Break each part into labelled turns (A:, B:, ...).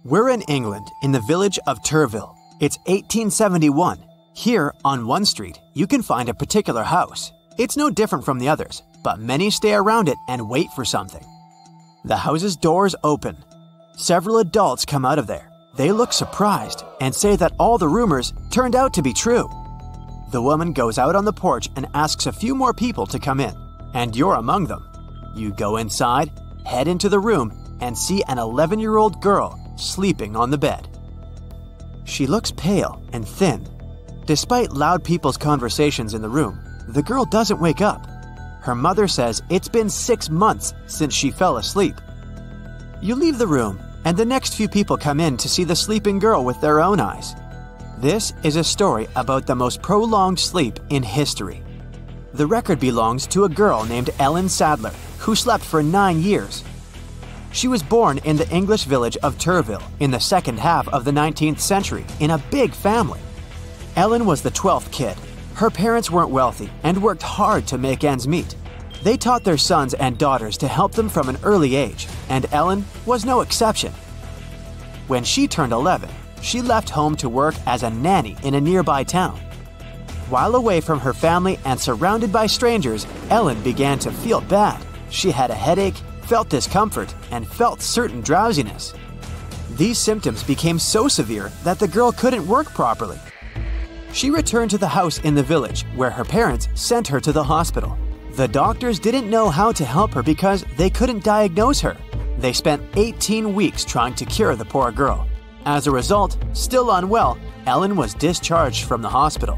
A: We're in England, in the village of Turville. It's 1871. Here, on one street, you can find a particular house. It's no different from the others, but many stay around it and wait for something. The house's doors open. Several adults come out of there. They look surprised and say that all the rumors turned out to be true. The woman goes out on the porch and asks a few more people to come in, and you're among them. You go inside, head into the room, and see an 11-year-old girl sleeping on the bed. She looks pale and thin. Despite loud people's conversations in the room, the girl doesn't wake up. Her mother says it's been 6 months since she fell asleep. You leave the room, and the next few people come in to see the sleeping girl with their own eyes. This is a story about the most prolonged sleep in history. The record belongs to a girl named Ellen Sadler, who slept for 9 years. She was born in the English village of Turville in the second half of the 19th century in a big family. Ellen was the 12th kid. Her parents weren't wealthy and worked hard to make ends meet. They taught their sons and daughters to help them from an early age, and Ellen was no exception. When she turned 11, she left home to work as a nanny in a nearby town. While away from her family and surrounded by strangers, Ellen began to feel bad. She had a headache, felt discomfort, and felt certain drowsiness. These symptoms became so severe that the girl couldn't work properly. She returned to the house in the village where her parents sent her to the hospital. The doctors didn't know how to help her because they couldn't diagnose her. They spent 18 weeks trying to cure the poor girl. As a result, still unwell, Ellen was discharged from the hospital.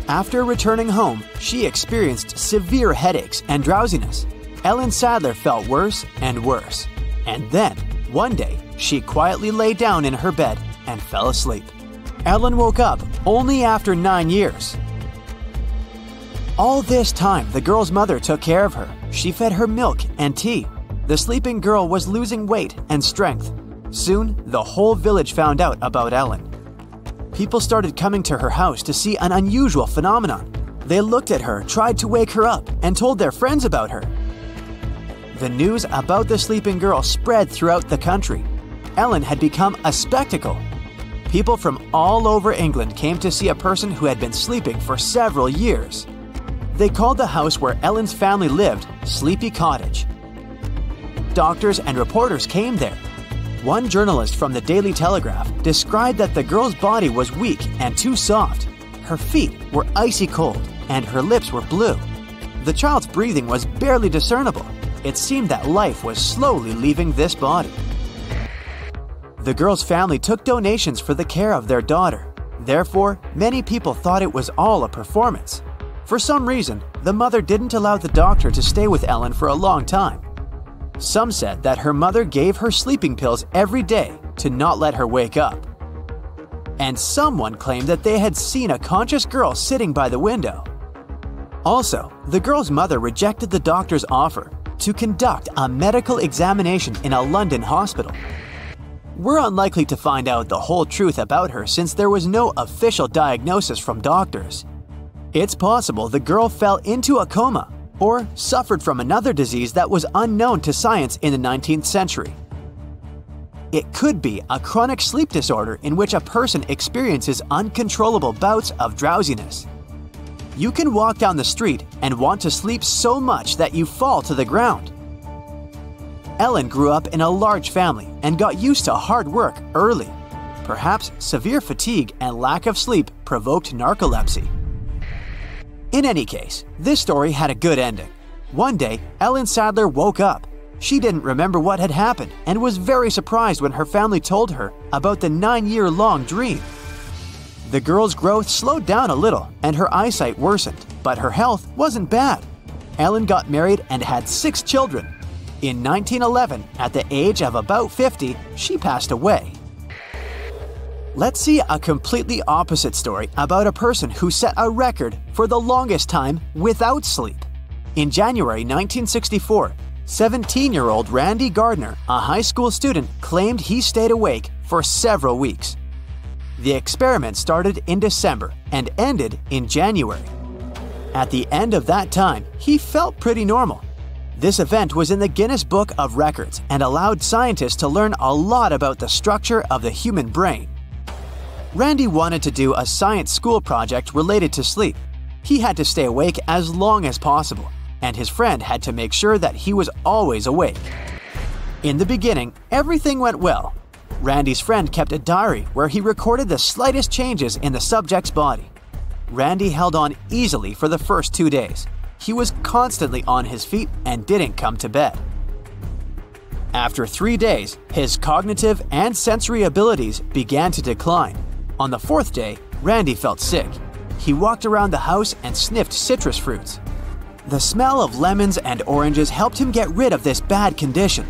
A: After returning home, she experienced severe headaches and drowsiness. Ellen Sadler felt worse and worse. And then, one day, she quietly lay down in her bed and fell asleep. Ellen woke up only after 9 years. All this time, the girl's mother took care of her. She fed her milk and tea. The sleeping girl was losing weight and strength. Soon, the whole village found out about Ellen. People started coming to her house to see an unusual phenomenon. They looked at her, tried to wake her up, and told their friends about her. The news about the sleeping girl spread throughout the country. Ellen had become a spectacle. People from all over England came to see a person who had been sleeping for several years. They called the house where Ellen's family lived Sleepy Cottage. Doctors and reporters came there. One journalist from the Daily Telegraph described that the girl's body was weak and too soft. Her feet were icy cold, and her lips were blue. The child's breathing was barely discernible. It seemed that life was slowly leaving this body. The girl's family took donations for the care of their daughter. Therefore, many people thought it was all a performance. For some reason, the mother didn't allow the doctor to stay with Ellen for a long time. Some said that her mother gave her sleeping pills every day to not let her wake up. And someone claimed that they had seen a conscious girl sitting by the window. Also, the girl's mother rejected the doctor's offer to conduct a medical examination in a London hospital. We're unlikely to find out the whole truth about her since there was no official diagnosis from doctors. It's possible the girl fell into a coma or suffered from another disease that was unknown to science in the 19th century. It could be a chronic sleep disorder in which a person experiences uncontrollable bouts of drowsiness. You can walk down the street and want to sleep so much that you fall to the ground. Ellen grew up in a large family and got used to hard work early. Perhaps severe fatigue and lack of sleep provoked narcolepsy. In any case, this story had a good ending. One day, Ellen Sadler woke up. She didn't remember what had happened and was very surprised when her family told her about the 9-year-long dream. The girl's growth slowed down a little and her eyesight worsened, but her health wasn't bad. Ellen got married and had 6 children. In 1911, at the age of about 50, she passed away. Let's see a completely opposite story about a person who set a record for the longest time without sleep. In January 1964, 17-year-old Randy Gardner, a high school student, claimed he stayed awake for several weeks. The experiment started in December and ended in January. At the end of that time, he felt pretty normal. This event was in the Guinness Book of Records and allowed scientists to learn a lot about the structure of the human brain. Randy wanted to do a science school project related to sleep. He had to stay awake as long as possible, and his friend had to make sure that he was always awake. In the beginning, everything went well. Randy's friend kept a diary where he recorded the slightest changes in the subject's body. Randy held on easily for the first 2 days. He was constantly on his feet and didn't come to bed. After 3 days, his cognitive and sensory abilities began to decline. On the 4th day, Randy felt sick. He walked around the house and sniffed citrus fruits. The smell of lemons and oranges helped him get rid of this bad condition.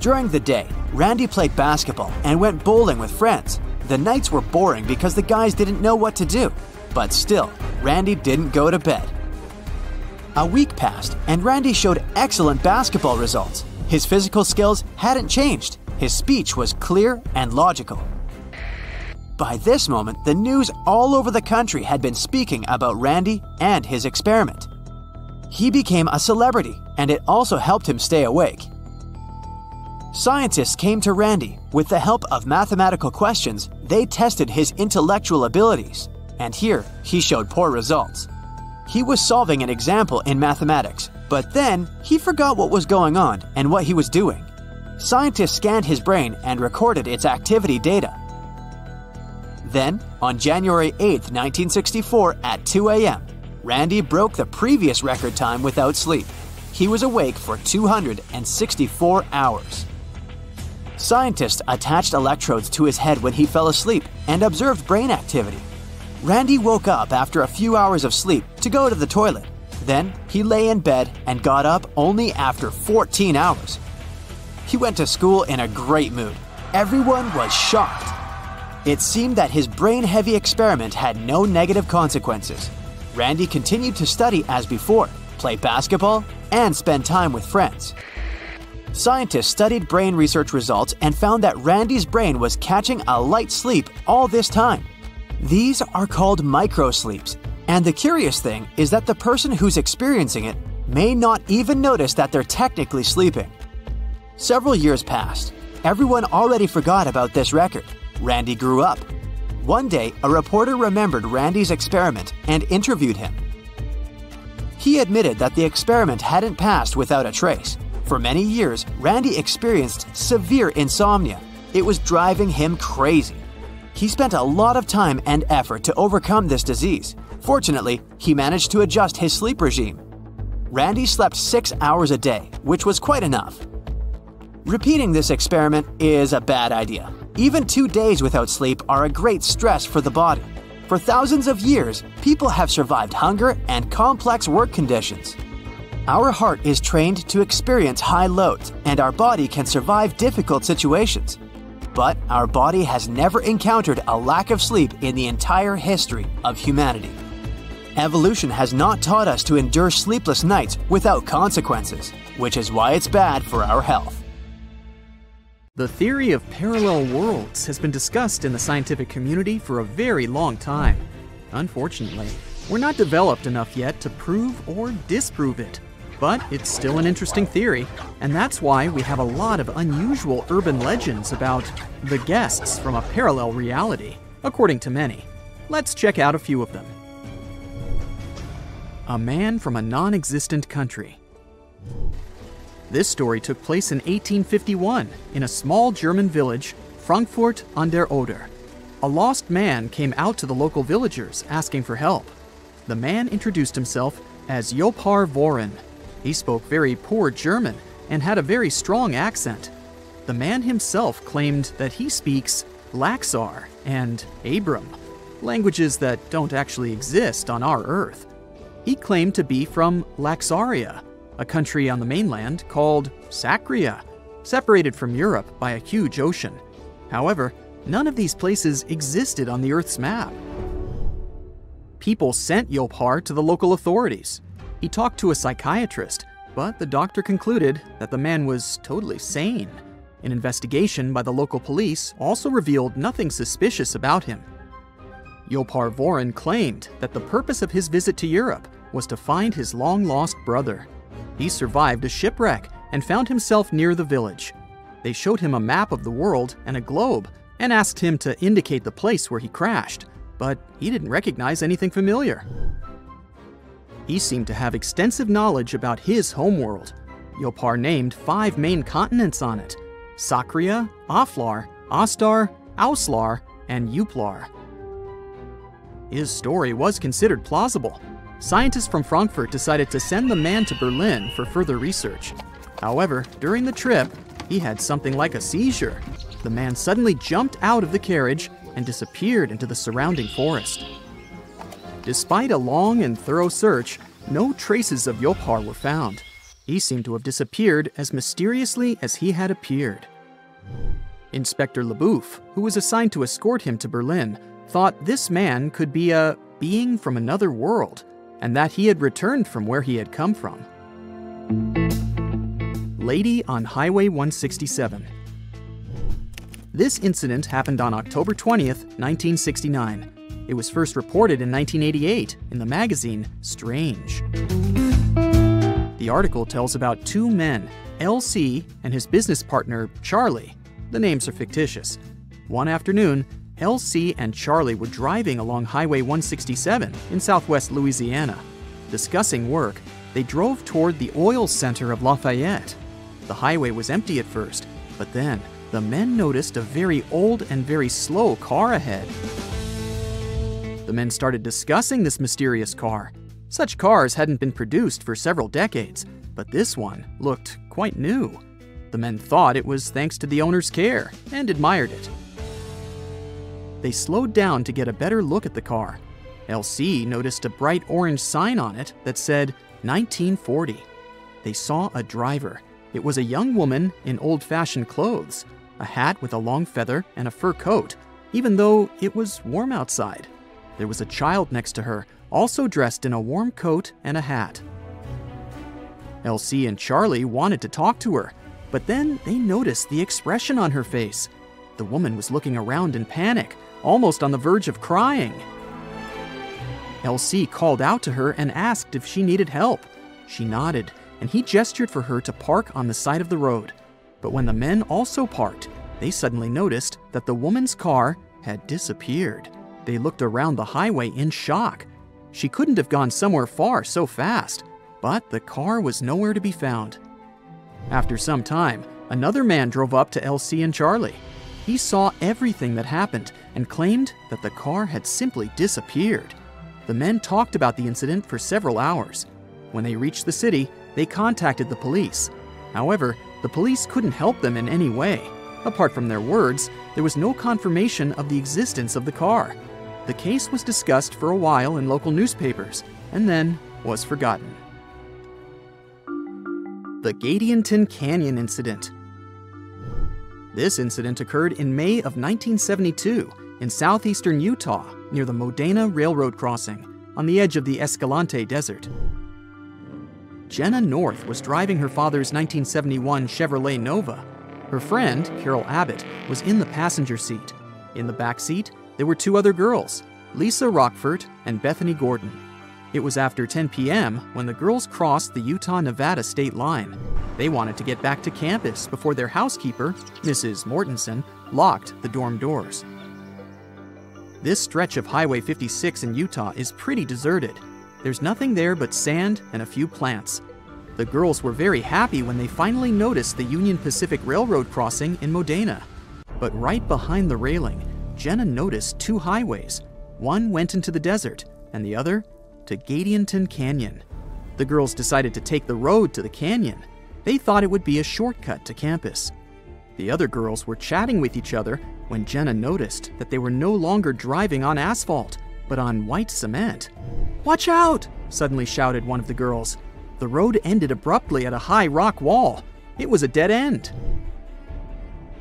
A: During the day, Randy played basketball and went bowling with friends. The nights were boring because the guys didn't know what to do. But still, Randy didn't go to bed. A week passed, and Randy showed excellent basketball results. His physical skills hadn't changed. His speech was clear and logical. By this moment, the news all over the country had been speaking about Randy and his experiment. He became a celebrity, and it also helped him stay awake. Scientists came to Randy. With the help of mathematical questions, they tested his intellectual abilities, and here he showed poor results. He was solving an example in mathematics, but then he forgot what was going on and what he was doing. Scientists scanned his brain and recorded its activity data. Then, on January 8, 1964 at 2 a.m., Randy broke the previous record time without sleep. He was awake for 264 hours. Scientists attached electrodes to his head when he fell asleep and observed brain activity. Randy woke up after a few hours of sleep to go to the toilet. Then he lay in bed and got up only after 14 hours. He went to school in a great mood. Everyone was shocked. It seemed that his brain-heavy experiment had no negative consequences. Randy continued to study as before, play basketball, and spend time with friends. Scientists studied brain research results and found that Randy's brain was catching a light sleep all this time. These are called microsleeps, and the curious thing is that the person who's experiencing it may not even notice that they're technically sleeping. Several years passed. Everyone already forgot about this record. Randy grew up. One day, a reporter remembered Randy's experiment and interviewed him. He admitted that the experiment hadn't passed without a trace. For many years, Randy experienced severe insomnia. It was driving him crazy. He spent a lot of time and effort to overcome this disease. Fortunately, he managed to adjust his sleep regime. Randy slept 6 hours a day, which was quite enough. Repeating this experiment is a bad idea. Even 2 days without sleep are a great stress for the body. For thousands of years, people have survived hunger and complex work conditions. Our heart is trained to experience high loads, and our body can survive difficult situations. But our body has never encountered a lack of sleep in the entire history of humanity. Evolution has not taught us to endure sleepless nights without consequences, which is why it's bad for our health.
B: The theory of parallel worlds has been discussed in the scientific community for a very long time. Unfortunately, we're not developed enough yet to prove or disprove it. But it's still an interesting theory, and that's why we have a lot of unusual urban legends about the guests from a parallel reality, according to many. Let's check out a few of them. A man from a non-existent country. This story took place in 1851 in a small German village, Frankfurt an der Oder. A lost man came out to the local villagers asking for help. The man introduced himself as Jopar Voren. He spoke very poor German and had a very strong accent. The man himself claimed that he speaks Laxar and Abram, languages that don't actually exist on our Earth. He claimed to be from Laxaria, a country on the mainland called Sacria, separated from Europe by a huge ocean. However, none of these places existed on the Earth's map. People sent Jopar to the local authorities. He talked to a psychiatrist, but the doctor concluded that the man was totally sane. An investigation by the local police also revealed nothing suspicious about him. Jopar Voren claimed that the purpose of his visit to Europe was to find his long-lost brother. He survived a shipwreck and found himself near the village. They showed him a map of the world and a globe and asked him to indicate the place where he crashed, but he didn't recognize anything familiar. He seemed to have extensive knowledge about his homeworld. Yopar named 5 main continents on it: Sakria, Aflar, Ostar, Auslar, and Uplar. His story was considered plausible. Scientists from Frankfurt decided to send the man to Berlin for further research. However, during the trip, he had something like a seizure. The man suddenly jumped out of the carriage and disappeared into the surrounding forest. Despite a long and thorough search, no traces of Yopar were found. He seemed to have disappeared as mysteriously as he had appeared. Inspector Leboeuf, who was assigned to escort him to Berlin, thought this man could be a being from another world, and that he had returned from where he had come from. Lady on Highway 167. This incident happened on October 20th, 1969. It was first reported in 1988 in the magazine Strange. The article tells about 2 men, LC and his business partner, Charlie. The names are fictitious. One afternoon, LC and Charlie were driving along Highway 167 in southwest Louisiana. Discussing work, they drove toward the oil center of Lafayette. The highway was empty at first, but then the men noticed a very old and very slow car ahead. The men started discussing this mysterious car. Such cars hadn't been produced for several decades, but this one looked quite new. The men thought it was thanks to the owner's care and admired it. They slowed down to get a better look at the car. LC noticed a bright orange sign on it that said 1940. They saw a driver. It was a young woman in old-fashioned clothes, a hat with a long feather and a fur coat, even though it was warm outside. There was a child next to her, also dressed in a warm coat and a hat. LC and Charlie wanted to talk to her, but then they noticed the expression on her face. The woman was looking around in panic, almost on the verge of crying. LC called out to her and asked if she needed help. She nodded, and he gestured for her to park on the side of the road. But when the men also parked, they suddenly noticed that the woman's car had disappeared. They looked around the highway in shock. She couldn't have gone somewhere far so fast, but the car was nowhere to be found. After some time, another man drove up to LC and Charlie. He saw everything that happened and claimed that the car had simply disappeared. The men talked about the incident for several hours. When they reached the city, they contacted the police. However, the police couldn't help them in any way. Apart from their words, there was no confirmation of the existence of the car. The case was discussed for a while in local newspapers, and then was forgotten. The Gadianton Canyon Incident. This incident occurred in May of 1972 in southeastern Utah near the Modena Railroad crossing on the edge of the Escalante Desert. Jenna North was driving her father's 1971 Chevrolet Nova. Her friend, Carol Abbott, was in the passenger seat. In the back seat, there were 2 other girls, Lisa Rockford and Bethany Gordon. It was after 10 p.m. when the girls crossed the Utah-Nevada state line. They wanted to get back to campus before their housekeeper, Mrs. Mortensen, locked the dorm doors. This stretch of Highway 56 in Utah is pretty deserted. There's nothing there but sand and a few plants. The girls were very happy when they finally noticed the Union Pacific Railroad crossing in Modena. But right behind the railing, Jenna noticed 2 highways. One went into the desert, and the other to Gadianton Canyon. The girls decided to take the road to the canyon. They thought it would be a shortcut to campus. The other girls were chatting with each other when Jenna noticed that they were no longer driving on asphalt, but on white cement. "Watch out!" suddenly shouted one of the girls. The road ended abruptly at a high rock wall. It was a dead end.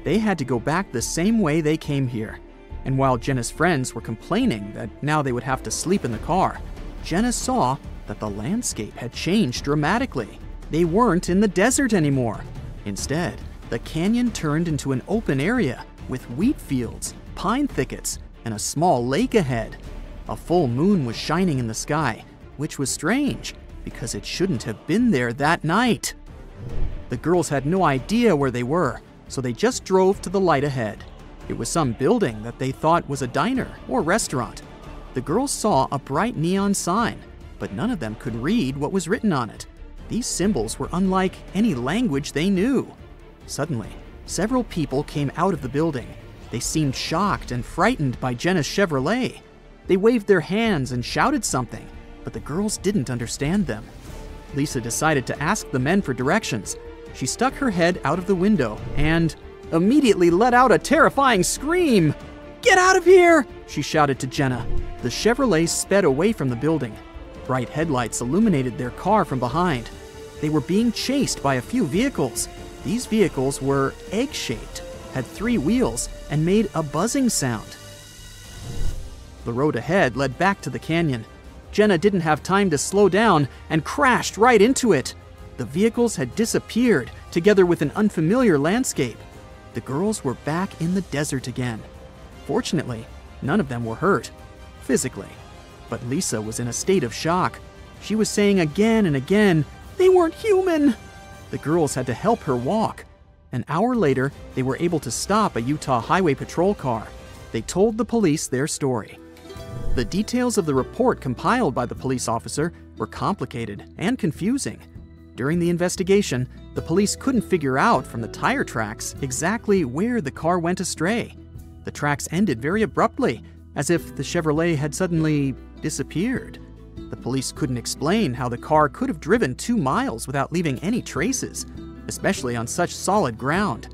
B: They had to go back the same way they came here. And while Jenna's friends were complaining that now they would have to sleep in the car, Jenna saw that the landscape had changed dramatically. They weren't in the desert anymore. Instead, the canyon turned into an open area with wheat fields, pine thickets, and a small lake ahead. A full moon was shining in the sky, which was strange. because it shouldn't have been there that night. The girls had no idea where they were, so they just drove to the light ahead. It was some building that they thought was a diner or restaurant. The girls saw a bright neon sign, but none of them could read what was written on it. These symbols were unlike any language they knew. Suddenly, several people came out of the building. They seemed shocked and frightened by Jenna's Chevrolet. They waved their hands and shouted something, but the girls didn't understand them. Lisa decided to ask the men for directions. She stuck her head out of the window and immediately let out a terrifying scream. "Get out of here!" she shouted to Jenna. The Chevrolet sped away from the building. Bright headlights illuminated their car from behind. They were being chased by a few vehicles. These vehicles were egg-shaped, had 3 wheels, and made a buzzing sound. The road ahead led back to the canyon. Jenna didn't have time to slow down and crashed right into it. The vehicles had disappeared, together with an unfamiliar landscape. The girls were back in the desert again. Fortunately, none of them were hurt, physically. But Lisa was in a state of shock. She was saying again and again, "They weren't human!" The girls had to help her walk. An hour later, they were able to stop a Utah Highway Patrol car. They told the police their story. The details of the report compiled by the police officer were complicated and confusing. During the investigation, the police couldn't figure out from the tire tracks exactly where the car went astray. The tracks ended very abruptly, as if the Chevrolet had suddenly disappeared. The police couldn't explain how the car could have driven 2 miles without leaving any traces, especially on such solid ground.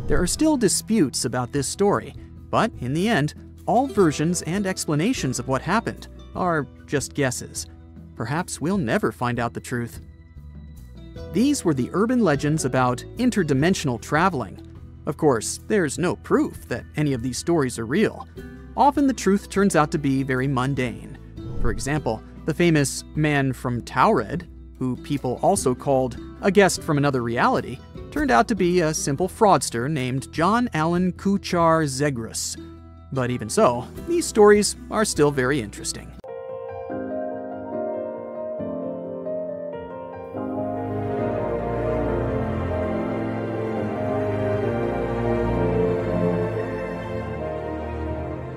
B: There are still disputes about this story, but in the end, all versions and explanations of what happened are just guesses. Perhaps we'll never find out the truth. These were the urban legends about interdimensional traveling. Of course, there's no proof that any of these stories are real. Often the truth turns out to be very mundane. For example, the famous man from Taured, who people also called a guest from another reality, turned out to be a simple fraudster named John Allen Kuchar Zegrus. But even so, these stories are still very interesting.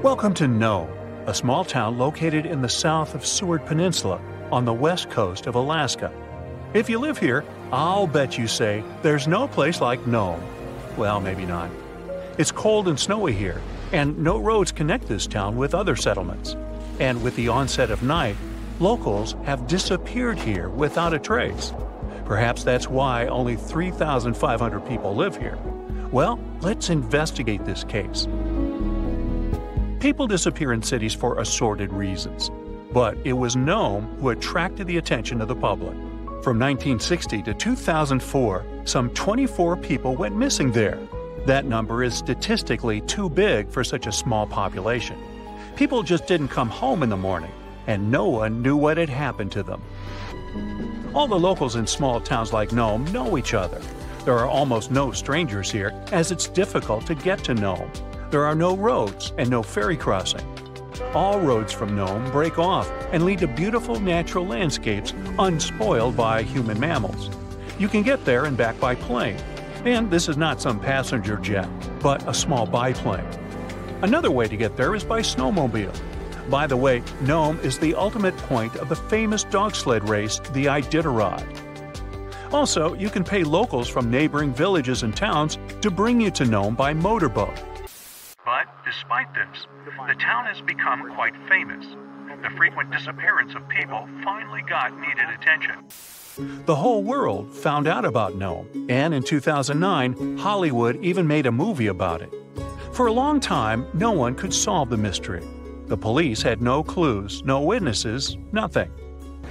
C: Welcome to Nome, a small town located in the south of Seward Peninsula on the west coast of Alaska. If you live here, I'll bet you say there's no place like Nome. Well, maybe not. It's cold and snowy here, and no roads connect this town with other settlements. And with the onset of night, locals have disappeared here without a trace. Perhaps that's why only 3,500 people live here. Well, let's investigate this case. People disappear in cities for assorted reasons, but it was Nome who attracted the attention of the public. From 1960 to 2004, some 24 people went missing there. That number is statistically too big for such a small population. People just didn't come home in the morning, and no one knew what had happened to them. All the locals in small towns like Nome know each other. There are almost no strangers here, as it's difficult to get to Nome. There are no roads and no ferry crossing. All roads from Nome break off and lead to beautiful natural landscapes unspoiled by human mammals. You can get there and back by plane. And this is not some passenger jet, but a small biplane. Another way to get there is by snowmobile. By the way, Nome is the ultimate point of the famous dog sled race, the Iditarod. Also, you can pay locals from neighboring villages and towns to bring you to Nome by motorboat. But despite this, the town has become quite famous. The frequent disappearance of people finally got needed attention. The whole world found out about Nome, and in 2009, Hollywood even made a movie about it. For a long time, no one could solve the mystery. The police had no clues, no witnesses, nothing.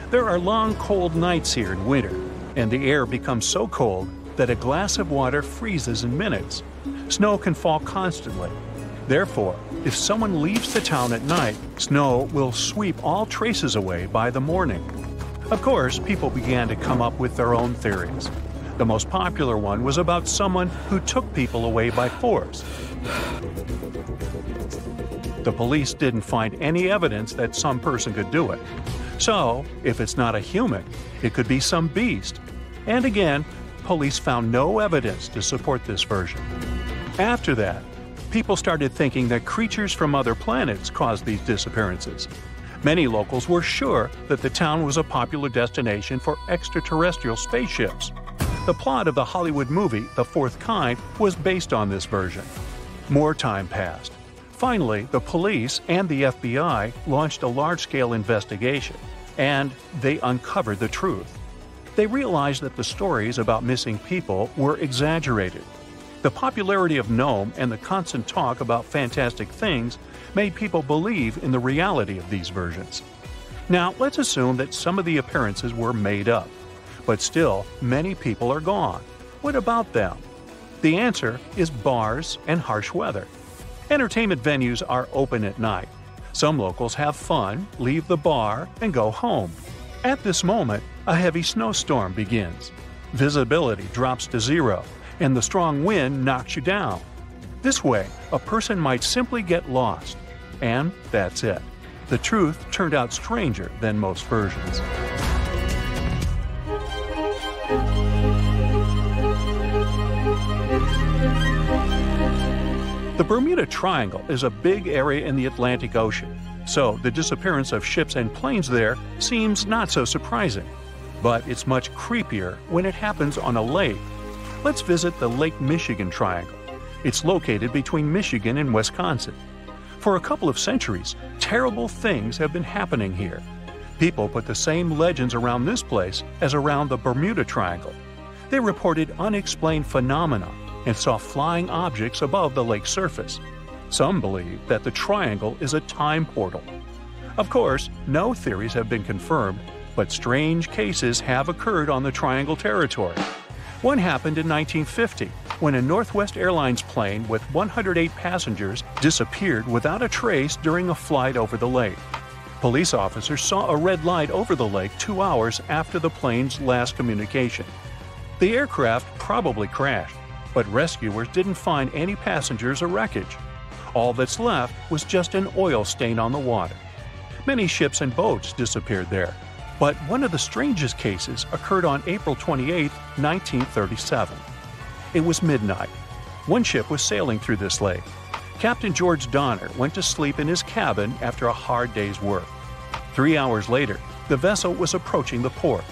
C: There are long, cold nights here in winter, and the air becomes so cold that a glass of water freezes in minutes. Snow can fall constantly. Therefore, if someone leaves the town at night, snow will sweep all traces away by the morning. Of course, people began to come up with their own theories. The most popular one was about someone who took people away by force. The police didn't find any evidence that some person could do it. So, if it's not a human, it could be some beast. And again, police found no evidence to support this version. After that, people started thinking that creatures from other planets caused these disappearances. Many locals were sure that the town was a popular destination for extraterrestrial spaceships. The plot of the Hollywood movie The Fourth Kind was based on this version. More time passed. Finally, the police and the FBI launched a large-scale investigation, and they uncovered the truth. They realized that the stories about missing people were exaggerated. The popularity of Gnome and the constant talk about fantastic things made people believe in the reality of these versions. Now, let's assume that some of the appearances were made up. But still, many people are gone. What about them? The answer is bars and harsh weather. Entertainment venues are open at night. Some locals have fun, leave the bar, and go home. At this moment, a heavy snowstorm begins. Visibility drops to zero, and the strong wind knocks you down. This way, a person might simply get lost. And that's it. The truth turned out stranger than most versions. The Bermuda Triangle is a big area in the Atlantic Ocean, so the disappearance of ships and planes there seems not so surprising. But it's much creepier when it happens on a lake. Let's visit the Lake Michigan Triangle. It's located between Michigan and Wisconsin. For a couple of centuries, terrible things have been happening here. People put the same legends around this place as around the Bermuda Triangle. They reported unexplained phenomena and saw flying objects above the lake's surface. Some believe that the triangle is a time portal. Of course, no theories have been confirmed, but strange cases have occurred on the triangle territory. One happened in 1950, when a Northwest Airlines plane with 108 passengers disappeared without a trace during a flight over the lake. Police officers saw a red light over the lake 2 hours after the plane's last communication. The aircraft probably crashed, but rescuers didn't find any passengers or wreckage. All that's left was just an oil stain on the water. Many ships and boats disappeared there, but one of the strangest cases occurred on April 28, 1937. It was midnight. One ship was sailing through this lake. Captain George Donner went to sleep in his cabin after a hard day's work. 3 hours later, the vessel was approaching the port.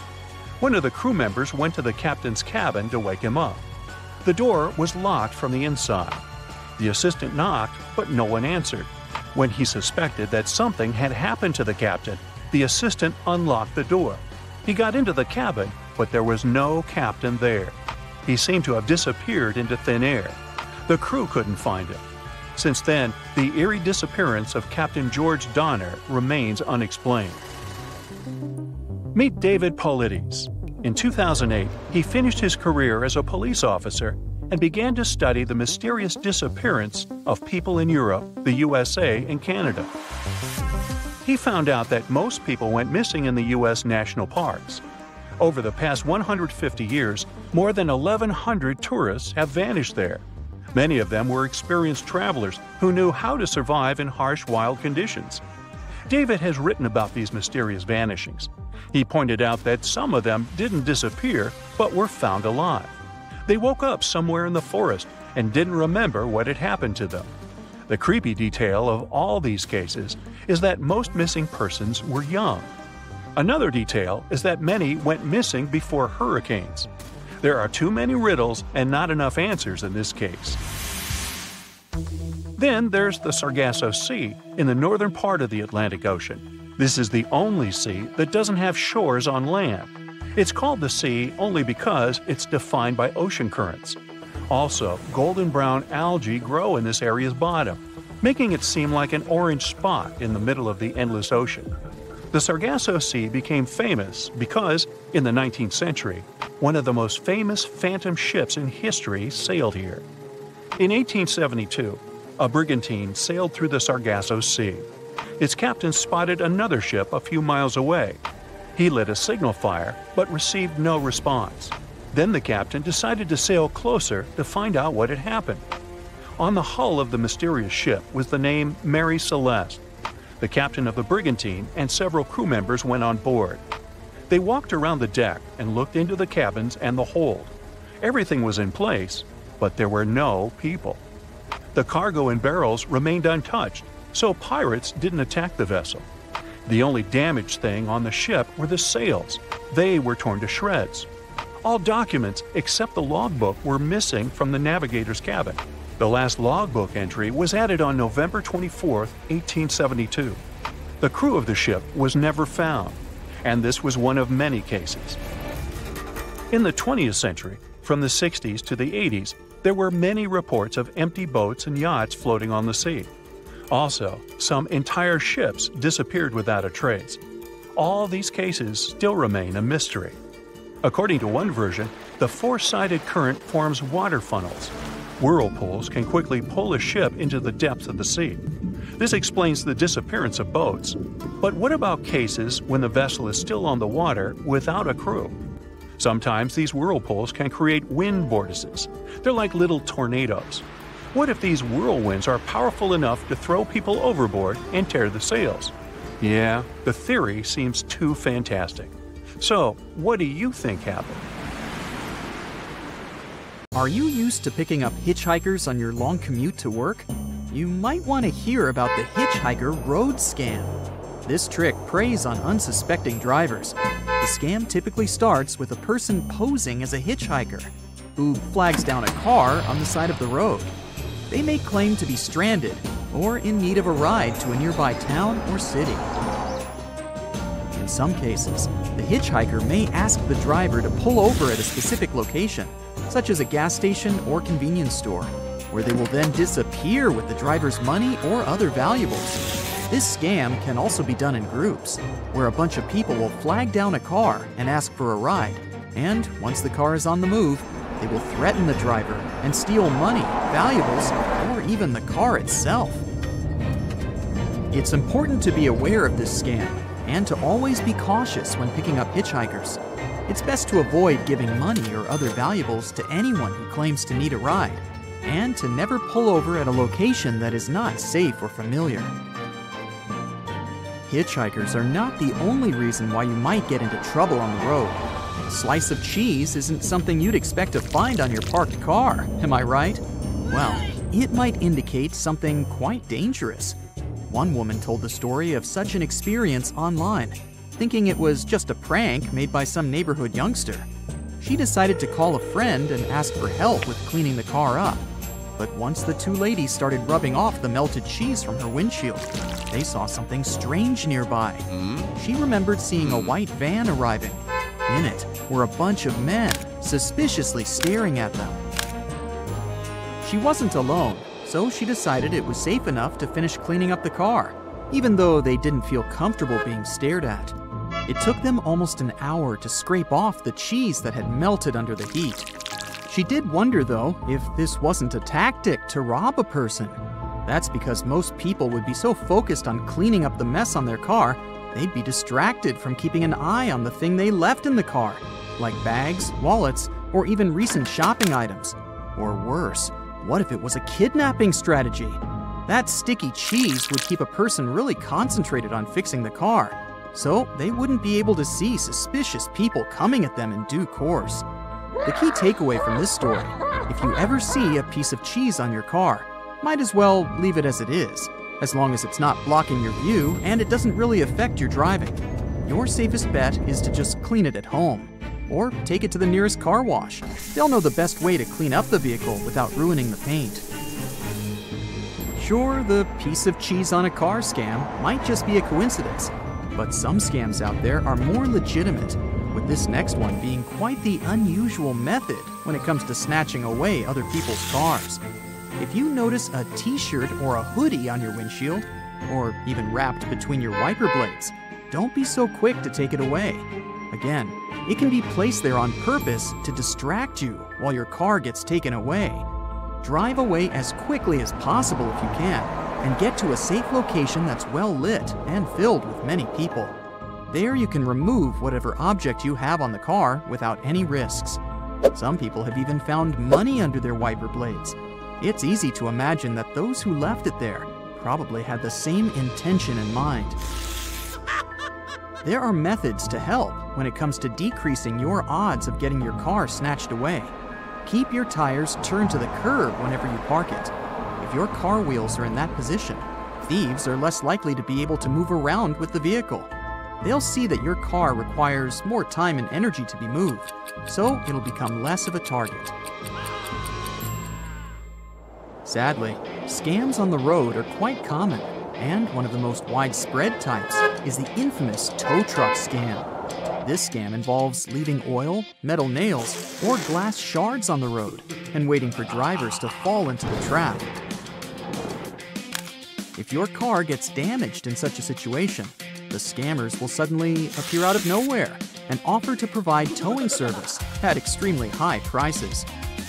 C: One of the crew members went to the captain's cabin to wake him up. The door was locked from the inside. The assistant knocked, but no one answered. When he suspected that something had happened to the captain, the assistant unlocked the door. He got into the cabin, but there was no captain there. He seemed to have disappeared into thin air. The crew couldn't find him. Since then, the eerie disappearance of Captain George Donner remains unexplained. Meet David Paulides. In 2008, he finished his career as a police officer and began to study the mysterious disappearance of people in Europe, the USA, and Canada. He found out that most people went missing in the U.S. national parks. Over the past 150 years, more than 1,100 tourists have vanished there. Many of them were experienced travelers who knew how to survive in harsh wild conditions. David has written about these mysterious vanishings. He pointed out that some of them didn't disappear, but were found alive. They woke up somewhere in the forest and didn't remember what had happened to them. The creepy detail of all these cases is that most missing persons were young. Another detail is that many went missing before hurricanes. There are too many riddles and not enough answers in this case. Then there's the Sargasso Sea in the northern part of the Atlantic Ocean. This is the only sea that doesn't have shores on land. It's called the sea only because it's defined by ocean currents. Also, golden brown algae grow in this area's bottom, making it seem like an orange spot in the middle of the endless ocean. The Sargasso Sea became famous because, in the 19th century, one of the most famous phantom ships in history sailed here. In 1872, a brigantine sailed through the Sargasso Sea. Its captain spotted another ship a few miles away. He lit a signal fire, but received no response. Then the captain decided to sail closer to find out what had happened. On the hull of the mysterious ship was the name Mary Celeste. The captain of the brigantine and several crew members went on board. They walked around the deck and looked into the cabins and the hold. Everything was in place, but there were no people. The cargo and barrels remained untouched, so pirates didn't attack the vessel. The only damaged thing on the ship were the sails. They were torn to shreds. All documents except the logbook were missing from the navigator's cabin. The last logbook entry was added on November 24, 1872. The crew of the ship was never found, and this was one of many cases. In the 20th century, from the 60s to the 80s, there were many reports of empty boats and yachts floating on the sea. Also, some entire ships disappeared without a trace. All these cases still remain a mystery. According to one version, the four-sided current forms water funnels. Whirlpools can quickly pull a ship into the depths of the sea. This explains the disappearance of boats. But what about cases when the vessel is still on the water without a crew? Sometimes these whirlpools can create wind vortices. They're like little tornadoes. What if these whirlwinds are powerful enough to throw people overboard and tear the sails? Yeah, the theory seems too fantastic. So, what do you think happened?
B: Are you used to picking up hitchhikers on your long commute to work? You might want to hear about the hitchhiker road scam. This trick preys on unsuspecting drivers. The scam typically starts with a person posing as a hitchhiker who flags down a car on the side of the road. They may claim to be stranded or in need of a ride to a nearby town or city. In some cases, the hitchhiker may ask the driver to pull over at a specific location, such as a gas station or convenience store, where they will then disappear with the driver's money or other valuables. This scam can also be done in groups, where a bunch of people will flag down a car and ask for a ride, and once the car is on the move, they will threaten the driver and steal money, valuables, or even the car itself. It's important to be aware of this scam and to always be cautious when picking up hitchhikers. It's best to avoid giving money or other valuables to anyone who claims to need a ride, and to never pull over at a location that is not safe or familiar. Hitchhikers are not the only reason why you might get into trouble on the road. A slice of cheese isn't something you'd expect to find on your parked car, am I right? Well, it might indicate something quite dangerous. One woman told the story of such an experience online, thinking it was just a prank made by some neighborhood youngster. She decided to call a friend and ask for help with cleaning the car up. But once the two ladies started rubbing off the melted cheese from her windshield, they saw something strange nearby. She remembered seeing a white van arriving. In it were a bunch of men, suspiciously staring at them. She wasn't alone, so she decided it was safe enough to finish cleaning up the car, even though they didn't feel comfortable being stared at. It took them almost an hour to scrape off the cheese that had melted under the heat. She did wonder, though, if this wasn't a tactic to rob a person. That's because most people would be so focused on cleaning up the mess on their car, they'd be distracted from keeping an eye on the thing they left in the car, like bags, wallets, or even recent shopping items. Or worse, what if it was a kidnapping strategy? That sticky cheese would keep a person really concentrated on fixing the car, so they wouldn't be able to see suspicious people coming at them in due course. The key takeaway from this story: if you ever see a piece of cheese on your car, might as well leave it as it is, as long as it's not blocking your view and it doesn't really affect your driving. Your safest bet is to just clean it at home, or take it to the nearest car wash. They'll know the best way to clean up the vehicle without ruining the paint. Sure, the piece of cheese on a car scam might just be a coincidence, but some scams out there are more legitimate, with this next one being quite the unusual method when it comes to snatching away other people's cars. If you notice a t-shirt or a hoodie on your windshield, or even wrapped between your wiper blades, don't be so quick to take it away. Again, it can be placed there on purpose to distract you while your car gets taken away. Drive away as quickly as possible if you can, and get to a safe location that's well lit and filled with many people. There you can remove whatever object you have on the car without any risks. Some people have even found money under their wiper blades. It's easy to imagine that those who left it there probably had the same intention in mind. There are methods to help when it comes to decreasing your odds of getting your car snatched away. Keep your tires turned to the curb whenever you park it. If your car wheels are in that position, thieves are less likely to be able to move around with the vehicle. They'll see that your car requires more time and energy to be moved, so it'll become less of a target. Sadly, scams on the road are quite common, and one of the most widespread types is the infamous tow truck scam. This scam involves leaving oil, metal nails, or glass shards on the road and waiting for drivers to fall into the trap. If your car gets damaged in such a situation, the scammers will suddenly appear out of nowhere and offer to provide towing service at extremely high prices.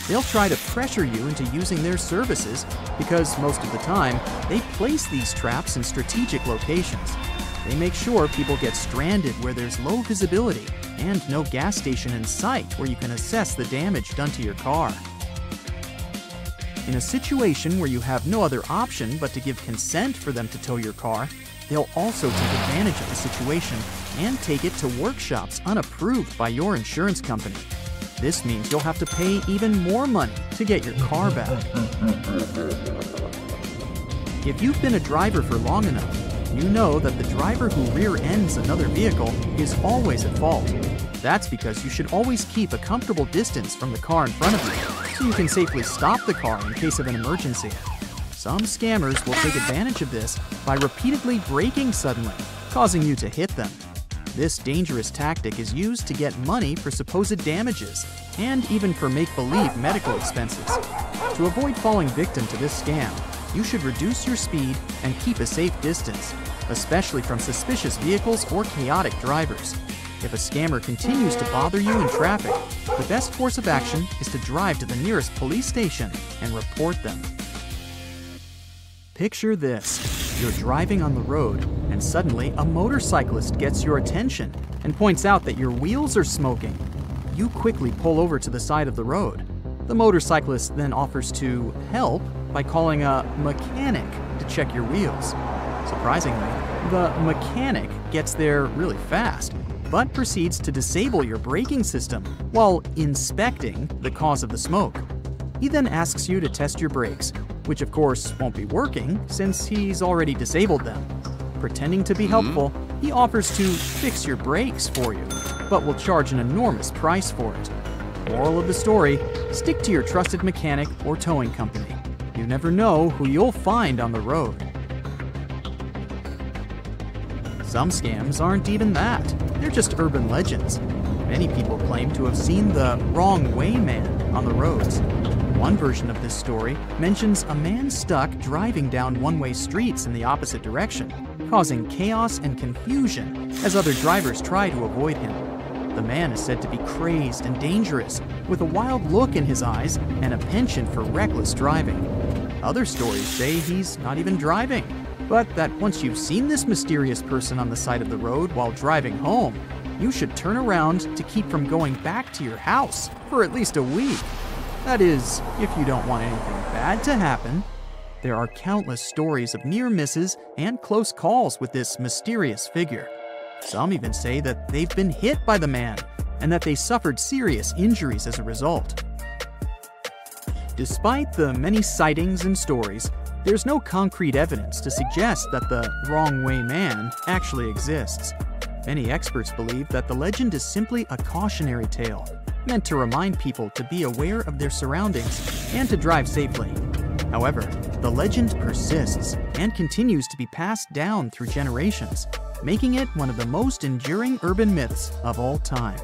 B: They'll try to pressure you into using their services because most of the time, they place these traps in strategic locations. They make sure people get stranded where there's low visibility and no gas station in sight where you can assess the damage done to your car. In a situation where you have no other option but to give consent for them to tow your car, they'll also take advantage of the situation and take it to workshops unapproved by your insurance company. This means you'll have to pay even more money to get your car back. If you've been a driver for long enough, you know that the driver who rear-ends another vehicle is always at fault. That's because you should always keep a comfortable distance from the car in front of you, so you can safely stop the car in case of an emergency. Some scammers will take advantage of this by repeatedly braking suddenly, causing you to hit them. This dangerous tactic is used to get money for supposed damages and even for make-believe medical expenses. To avoid falling victim to this scam, you should reduce your speed and keep a safe distance, especially from suspicious vehicles or chaotic drivers. If a scammer continues to bother you in traffic, the best course of action is to drive to the nearest police station and report them. Picture this. You're driving on the road, and suddenly a motorcyclist gets your attention and points out that your wheels are smoking. You quickly pull over to the side of the road. The motorcyclist then offers to help by calling a mechanic to check your wheels. Surprisingly, the mechanic gets there really fast, but proceeds to disable your braking system while inspecting the cause of the smoke. He then asks you to test your brakes, which of course won't be working since he's already disabled them. Pretending to be helpful, he offers to fix your brakes for you, but will charge an enormous price for it. Moral of the story, stick to your trusted mechanic or towing company. You never know who you'll find on the road. Some scams aren't even that. They're just urban legends. Many people claim to have seen the wrong way man on the roads. One version of this story mentions a man stuck driving down one-way streets in the opposite direction, causing chaos and confusion as other drivers try to avoid him. The man is said to be crazed and dangerous, with a wild look in his eyes and a penchant for reckless driving. Other stories say he's not even driving, but that once you've seen this mysterious person on the side of the road while driving home, you should turn around to keep from going back to your house for at least a week. That is, if you don't want anything bad to happen. There are countless stories of near misses and close calls with this mysterious figure. Some even say that they've been hit by the man and that they suffered serious injuries as a result. Despite the many sightings and stories, there's no concrete evidence to suggest that the wrong way man actually exists. Many experts believe that the legend is simply a cautionary tale, meant to remind people to be aware of their surroundings and to drive safely. However, the legend persists and continues to be passed down through generations, making it one of the most enduring urban myths of all time.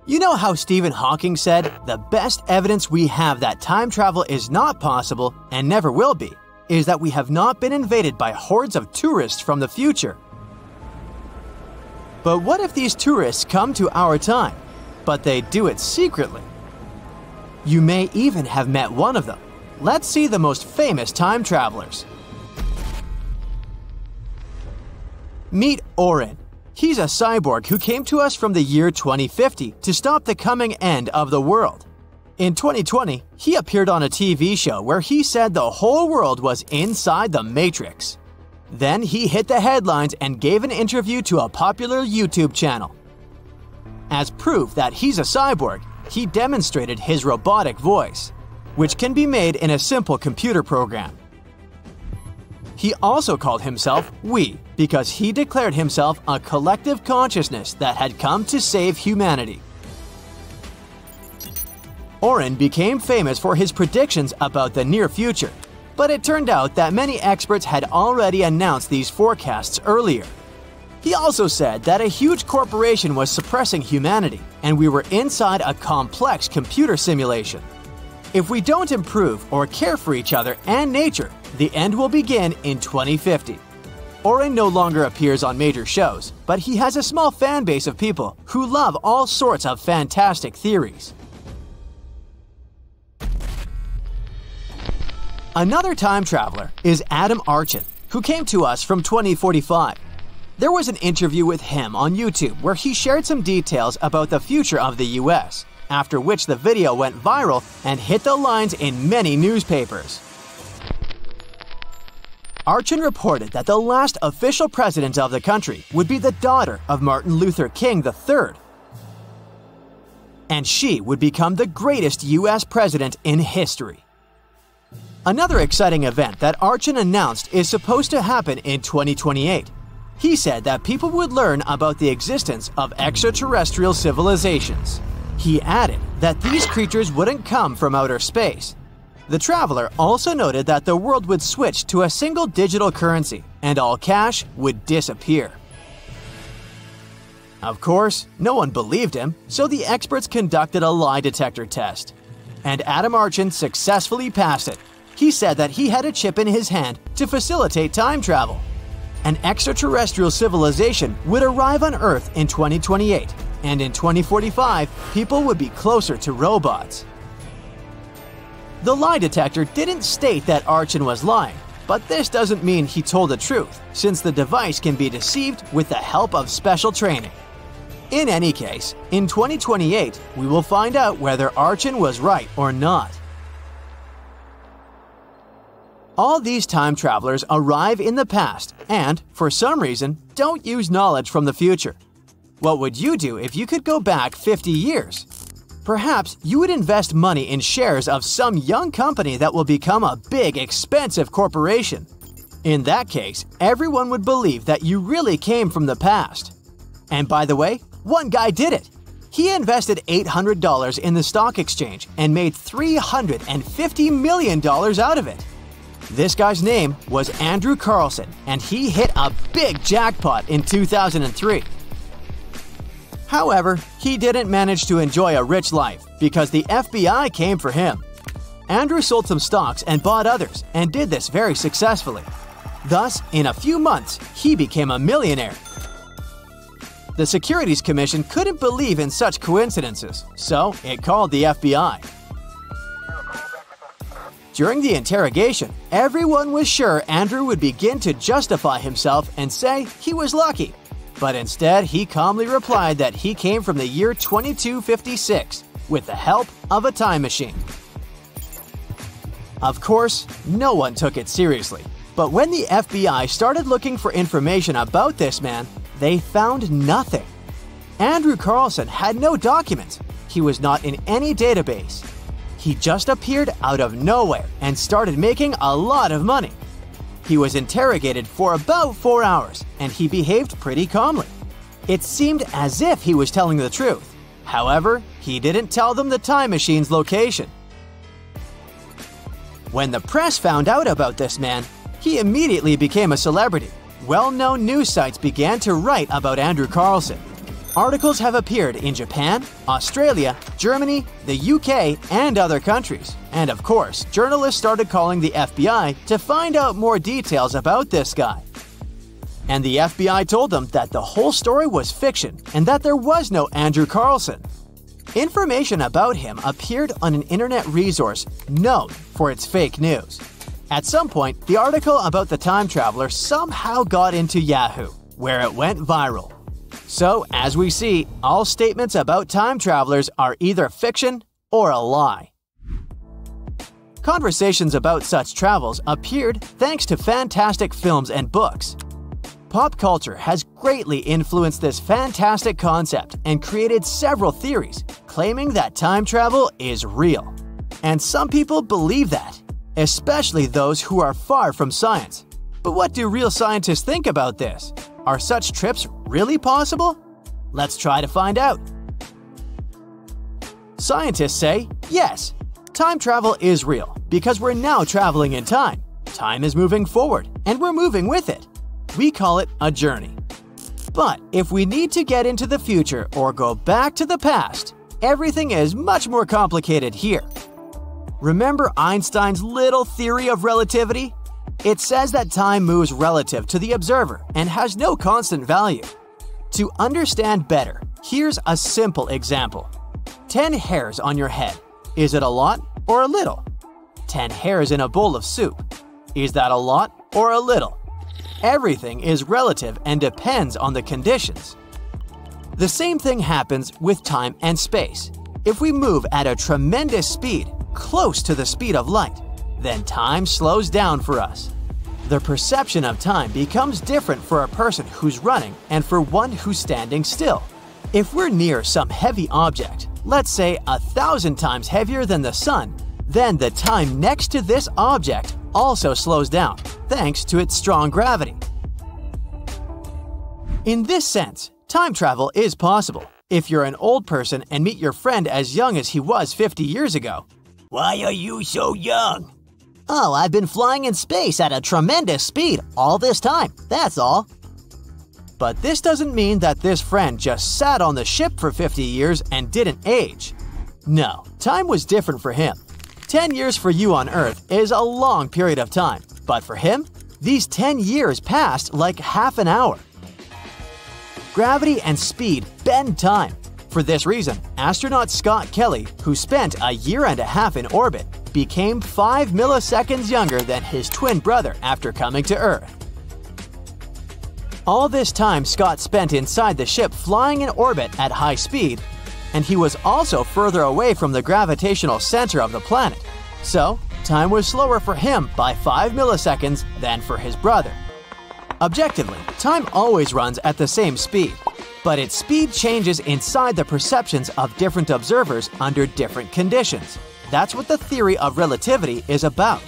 A: You know how Stephen Hawking said, the best evidence we have that time travel is not possible and never will be, is that we have not been invaded by hordes of tourists from the future. But what if these tourists come to our time, but they do it secretly? You may even have met one of them. Let's see the most famous time travelers. Meet Oren. He's a cyborg who came to us from the year 2050 to stop the coming end of the world. In 2020, he appeared on a TV show where he said the whole world was inside the Matrix. Then he hit the headlines and gave an interview to a popular YouTube channel. As proof that he's a cyborg, he demonstrated his robotic voice, which can be made in a simple computer program. He also called himself We because he declared himself a collective consciousness that had come to save humanity. Oren became famous for his predictions about the near future, but it turned out that many experts had already announced these forecasts earlier. He also said that a huge corporation was suppressing humanity, and we were inside a complex computer simulation. If we don't improve or care for each other and nature, the end will begin in 2050. Oren no longer appears on major shows, but he has a small fan base of people who love all sorts of fantastic theories. Another time traveler is Adam Archin, who came to us from 2045. There was an interview with him on YouTube where he shared some details about the future of the US, after which the video went viral and hit the lines in many newspapers. Archin reported that the last official president of the country would be the daughter of Martin Luther King III, and she would become the greatest US president in history. Another exciting event that Archin announced is supposed to happen in 2028. He said that people would learn about the existence of extraterrestrial civilizations. He added that these creatures wouldn't come from outer space. The traveler also noted that the world would switch to a single digital currency and all cash would disappear. Of course, no one believed him, so the experts conducted a lie detector test. And Adam Archin successfully passed it. He said that he had a chip in his hand to facilitate time travel. An extraterrestrial civilization would arrive on Earth in 2028, and in 2045, people would be closer to robots. The lie detector didn't state that Archin was lying, but this doesn't mean he told the truth, since the device can be deceived with the help of special training. In any case, in 2028, we will find out whether Archin was right or not. All these time travelers arrive in the past and, for some reason, don't use knowledge from the future. What would you do if you could go back 50 years? Perhaps you would invest money in shares of some young company that will become a big, expensive corporation. In that case, everyone would believe that you really came from the past. And by the way, one guy did it. He invested $800 in the stock exchange and made $350 million out of it. This guy's name was Andrew Carlson, and he hit a big jackpot in 2003. However, he didn't manage to enjoy a rich life because the FBI came for him. Andrew sold some stocks and bought others, and did this very successfully. Thus, in a few months, he became a millionaire. The Securities Commission couldn't believe in such coincidences, so it called the FBI. During the interrogation, everyone was sure Andrew would begin to justify himself and say he was lucky. But instead, he calmly replied that he came from the year 2256 with the help of a time machine. Of course, no one took it seriously. But when the FBI started looking for information about this man, they found nothing. Andrew Carlson had no documents. He was not in any database. He just appeared out of nowhere and started making a lot of money. He was interrogated for about 4 hours, and he behaved pretty calmly. It seemed as if he was telling the truth. However, he didn't tell them the time machine's location. When the press found out about this man, he immediately became a celebrity. Well-known news sites began to write about Andrew Carlson. Articles have appeared in Japan, Australia, Germany, the UK, and other countries. And of course, journalists started calling the FBI to find out more details about this guy. And the FBI told them that the whole story was fiction and that there was no Andrew Carlson. Information about him appeared on an internet resource known for its fake news. At some point, the article about the time traveler somehow got into Yahoo, where it went viral. So, as we see, all statements about time travelers are either fiction or a lie. Conversations about such travels appeared thanks to fantastic films and books. Pop culture has greatly influenced this fantastic concept and created several theories claiming that time travel is real. And some people believe that, especially those who are far from science. But what do real scientists think about this? Are such trips really possible? Let's try to find out. Scientists say yes, time travel is real because we're now traveling in time. Time is moving forward and we're moving with it. We call it a journey. But if we need to get into the future or go back to the past, everything is much more complicated here. Remember Einstein's little theory of relativity? It says that time moves relative to the observer and has no constant value. To understand better, here's a simple example. 10 hairs on your head. Is it a lot or a little? 10 hairs in a bowl of soup. Is that a lot or a little? Everything is relative and depends on the conditions. The same thing happens with time and space. If we move at a tremendous speed, close to the speed of light, then time slows down for us. The perception of time becomes different for a person who's running and for one who's standing still. If we're near some heavy object, let's say 1,000 times heavier than the sun, then the time next to this object also slows down, thanks to its strong gravity. In this sense, time travel is possible. If you're an old person and meet your friend as young as he was 50 years ago. Why are you so young? Oh, I've been flying in space at a tremendous speed all this time, that's all. But this doesn't mean that this friend just sat on the ship for 50 years and didn't age. No, time was different for him. 10 years for you on Earth is a long period of time, but for him, these 10 years passed like half an hour. Gravity and speed bend time. For this reason, astronaut Scott Kelly, who spent a year and a half in orbit, became 5 milliseconds younger than his twin brother after coming to Earth. All this time Scott spent inside the ship flying in orbit at high speed, and he was also further away from the gravitational center of the planet. So, time was slower for him by 5 milliseconds than for his brother. Objectively, time always runs at the same speed, but its speed changes inside the perceptions of different observers under different conditions. That's what the theory of relativity is about.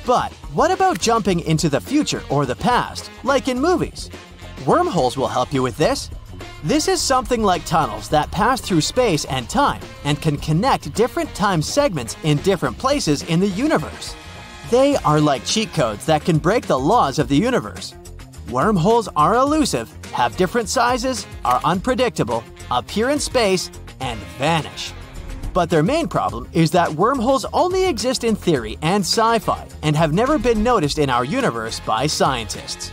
A: But what about jumping into the future or the past, like in movies? Wormholes will help you with this. This is something like tunnels that pass through space and time and can connect different time segments in different places in the universe. They are like cheat codes that can break the laws of the universe. Wormholes are elusive, have different sizes, are unpredictable, appear in space, and vanish. But their main problem is that wormholes only exist in theory and sci-fi and have never been noticed in our universe by scientists.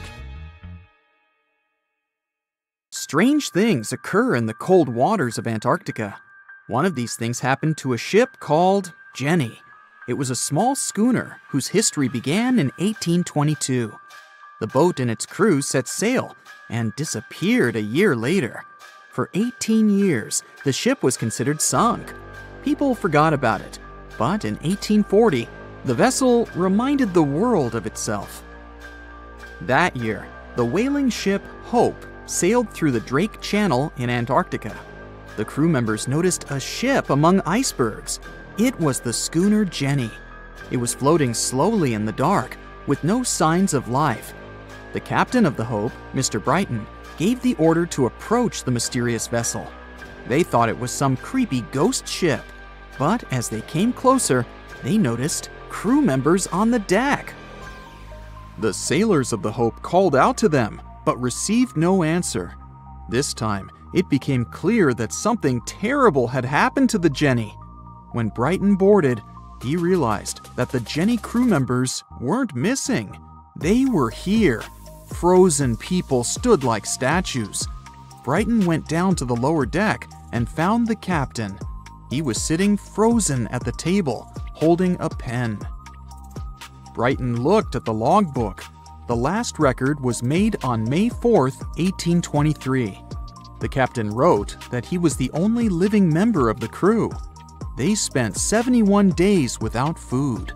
B: Strange things occur in the cold waters of Antarctica. One of these things happened to a ship called Jenny. It was a small schooner whose history began in 1822. The boat and its crew set sail and disappeared a year later. For 18 years, the ship was considered sunk. People forgot about it, but in 1840, the vessel reminded the world of itself. That year, the whaling ship Hope sailed through the Drake Channel in Antarctica. The crew members noticed a ship among icebergs. It was the schooner Jenny. It was floating slowly in the dark, with no signs of life. The captain of the Hope, Mr. Brighton, gave the order to approach the mysterious vessel. They thought it was some creepy ghost ship, but as they came closer, they noticed crew members on the deck. The sailors of the Hope called out to them, but received no answer. This time, it became clear that something terrible had happened to the Jenny. When Brighton boarded, he realized that the Jenny crew members weren't missing. They were here. Frozen people stood like statues. Brighton went down to the lower deck and found the captain. He was sitting frozen at the table, holding a pen. Brighton looked at the logbook. The last record was made on May 4th, 1823. The captain wrote that he was the only living member of the crew. They spent 71 days without food.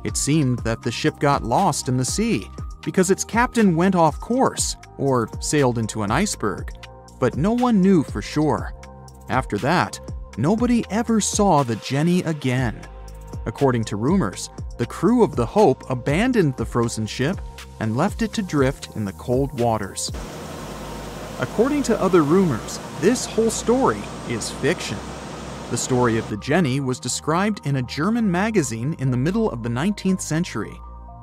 B: It seemed that the ship got lost in the sea because its captain went off course or sailed into an iceberg, but no one knew for sure. After that, nobody ever saw the Jenny again. According to rumors, the crew of the Hope abandoned the frozen ship and left it to drift in the cold waters. According to other rumors, this whole story is fiction. The story of the Jenny was described in a German magazine in the middle of the 19th century.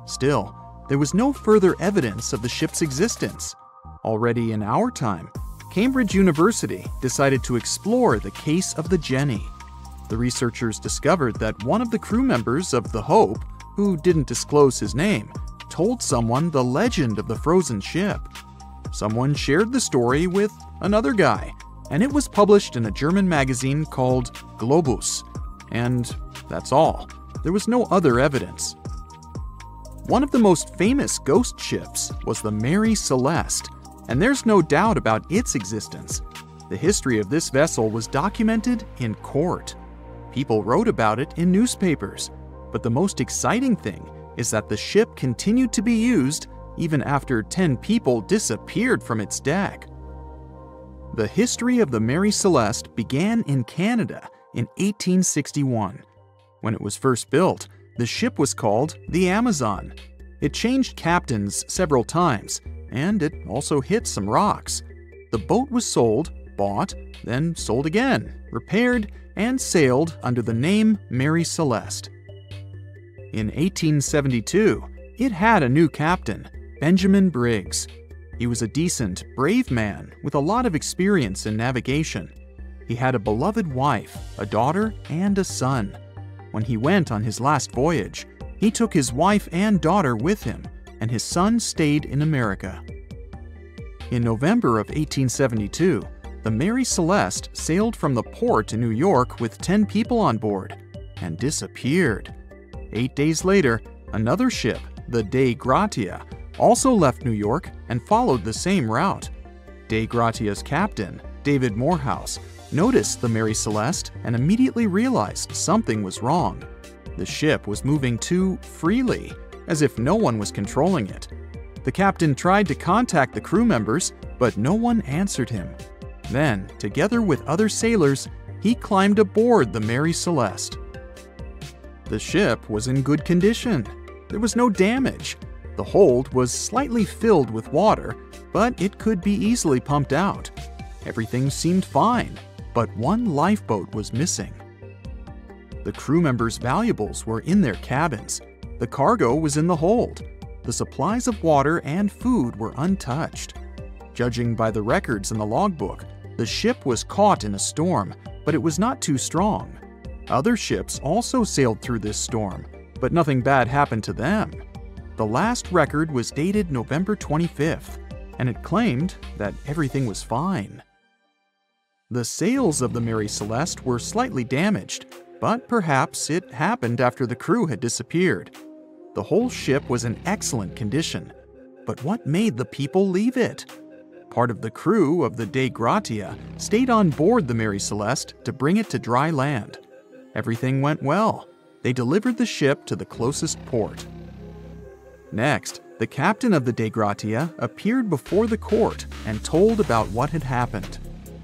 B: Still, there was no further evidence of the ship's existence. Already in our time, Cambridge University decided to explore the case of the Jenny. The researchers discovered that one of the crew members of the Hope, who didn't disclose his name, told someone the legend of the frozen ship. Someone shared the story with another guy, and it was published in a German magazine called Globus. And that's all. There was no other evidence. One of the most famous ghost ships was the Mary Celeste, and there's no doubt about its existence. The history of this vessel was documented in court. People wrote about it in newspapers, but the most exciting thing is that the ship continued to be used even after 10 people disappeared from its deck. The history of the Mary Celeste began in Canada in 1861. When it was first built, the ship was called the Amazon. It changed captains several times, and it also hit some rocks. The boat was sold, bought, then sold again, repaired, and sailed under the name Mary Celeste. In 1872, it had a new captain, Benjamin Briggs. He was a decent, brave man with a lot of experience in navigation. He had a beloved wife, a daughter, and a son. When he went on his last voyage, he took his wife and daughter with him, and his son stayed in America. In November of 1872, the Mary Celeste sailed from the port in New York with 10 people on board and disappeared. 8 days later, another ship, the Dei Gratia, also left New York and followed the same route. Dei Gratia's captain, David Morehouse, noticed the Mary Celeste and immediately realized something was wrong. The ship was moving too freely, as if no one was controlling it. The captain tried to contact the crew members, but no one answered him. Then, together with other sailors, he climbed aboard the Mary Celeste. The ship was in good condition. There was no damage. The hold was slightly filled with water, but it could be easily pumped out. Everything seemed fine, but one lifeboat was missing. The crew members' valuables were in their cabins. The cargo was in the hold. The supplies of water and food were untouched. Judging by the records in the logbook, the ship was caught in a storm, but it was not too strong. Other ships also sailed through this storm, but nothing bad happened to them. The last record was dated November 25th, and it claimed that everything was fine. The sails of the Mary Celeste were slightly damaged, but perhaps it happened after the crew had disappeared. The whole ship was in excellent condition, but what made the people leave it? Part of the crew of the Dei Gratia stayed on board the Mary Celeste to bring it to dry land. Everything went well. They delivered the ship to the closest port. Next, the captain of the Dei Gratia appeared before the court and told about what had happened.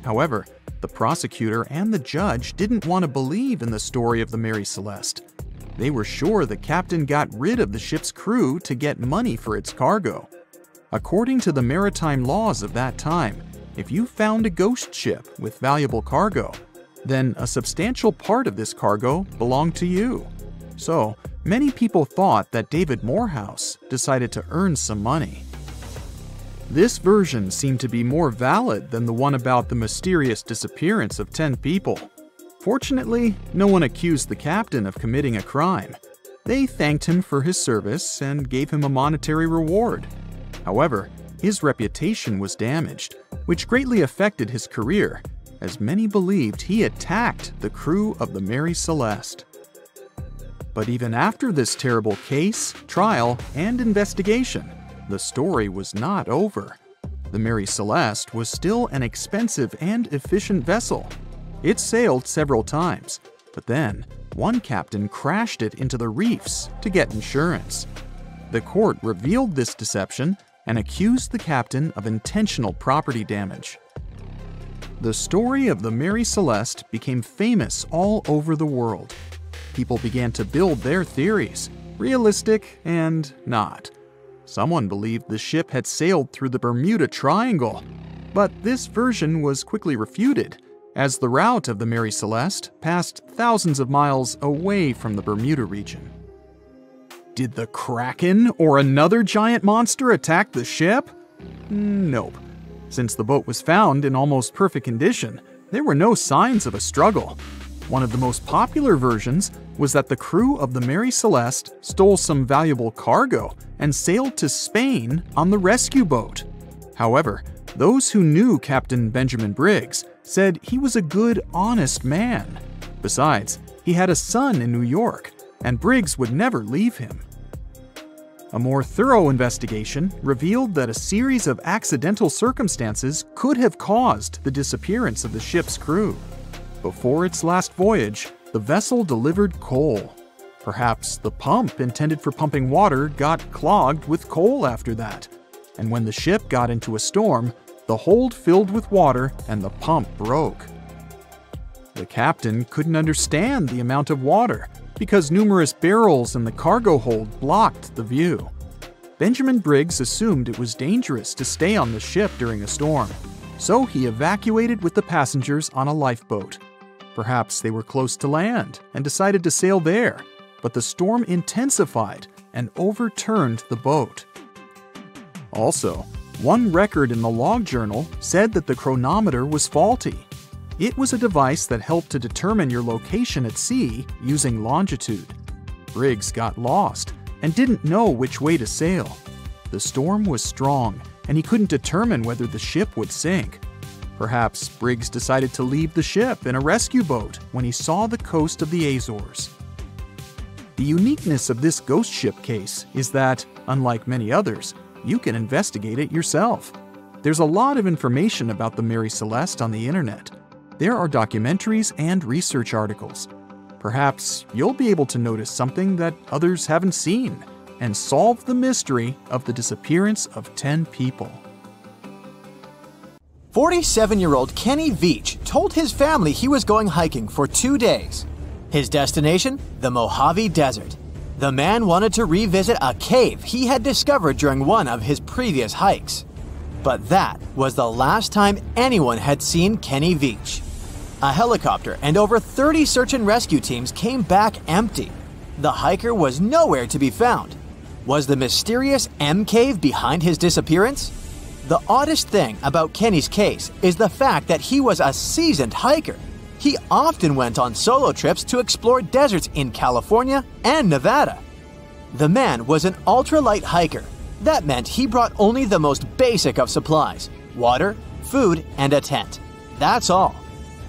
B: However, the prosecutor and the judge didn't want to believe in the story of the Mary Celeste. They were sure the captain got rid of the ship's crew to get money for its cargo. According to the maritime laws of that time, if you found a ghost ship with valuable cargo, then a substantial part of this cargo belonged to you. So, many people thought that David Morehouse decided to earn some money. This version seemed to be more valid than the one about the mysterious disappearance of 10 people. Fortunately, no one accused the captain of committing a crime. They thanked him for his service and gave him a monetary reward. However, his reputation was damaged, which greatly affected his career, as many believed he attacked the crew of the Mary Celeste. But even after this terrible case, trial, and investigation, the story was not over. The Mary Celeste was still an expensive and efficient vessel. It sailed several times, but then one captain crashed it into the reefs to get insurance. The court revealed this deception and accused the captain of intentional property damage. The story of the Mary Celeste became famous all over the world. People began to build their theories, realistic and not. Someone believed the ship had sailed through the Bermuda Triangle, but this version was quickly refuted, as the route of the Mary Celeste passed thousands of miles away from the Bermuda region. Did the Kraken or another giant monster attack the ship? Nope. Since the boat was found in almost perfect condition, there were no signs of a struggle. One of the most popular versions was that the crew of the Mary Celeste stole some valuable cargo and sailed to Spain on the rescue boat. However, those who knew Captain Benjamin Briggs said he was a good, honest man. Besides, he had a son in New York, and Briggs would never leave him. A more thorough investigation revealed that a series of accidental circumstances could have caused the disappearance of the ship's crew. Before its last voyage, the vessel delivered coal. Perhaps the pump intended for pumping water got clogged with coal after that, and when the ship got into a storm, the hold filled with water and the pump broke. The captain couldn't understand the amount of water because numerous barrels in the cargo hold blocked the view. Benjamin Briggs assumed it was dangerous to stay on the ship during a storm, so he evacuated with the passengers on a lifeboat. Perhaps they were close to land and decided to sail there, but the storm intensified and overturned the boat. Also, one record in the log journal said that the chronometer was faulty. It was a device that helped to determine your location at sea using longitude. Briggs got lost and didn't know which way to sail. The storm was strong, and he couldn't determine whether the ship would sink. Perhaps Briggs decided to leave the ship in a rescue boat when he saw the coast of the Azores. The uniqueness of this ghost ship case is that, unlike many others, you can investigate it yourself. There's a lot of information about the Mary Celeste on the internet. There are documentaries and research articles. Perhaps you'll be able to notice something that others haven't seen and solve the mystery of the disappearance of 10 people.
A: 47-year-old Kenny Veach told his family he was going hiking for 2 days. His destination? The Mojave Desert. The man wanted to revisit a cave he had discovered during one of his previous hikes. But that was the last time anyone had seen Kenny Veach. A helicopter and over 30 search and rescue teams came back empty. The hiker was nowhere to be found. Was the mysterious M Cave behind his disappearance? The oddest thing about Kenny's case is the fact that he was a seasoned hiker. He often went on solo trips to explore deserts in California and Nevada. The man was an ultralight hiker. That meant he brought only the most basic of supplies: water, food, and a tent. That's all.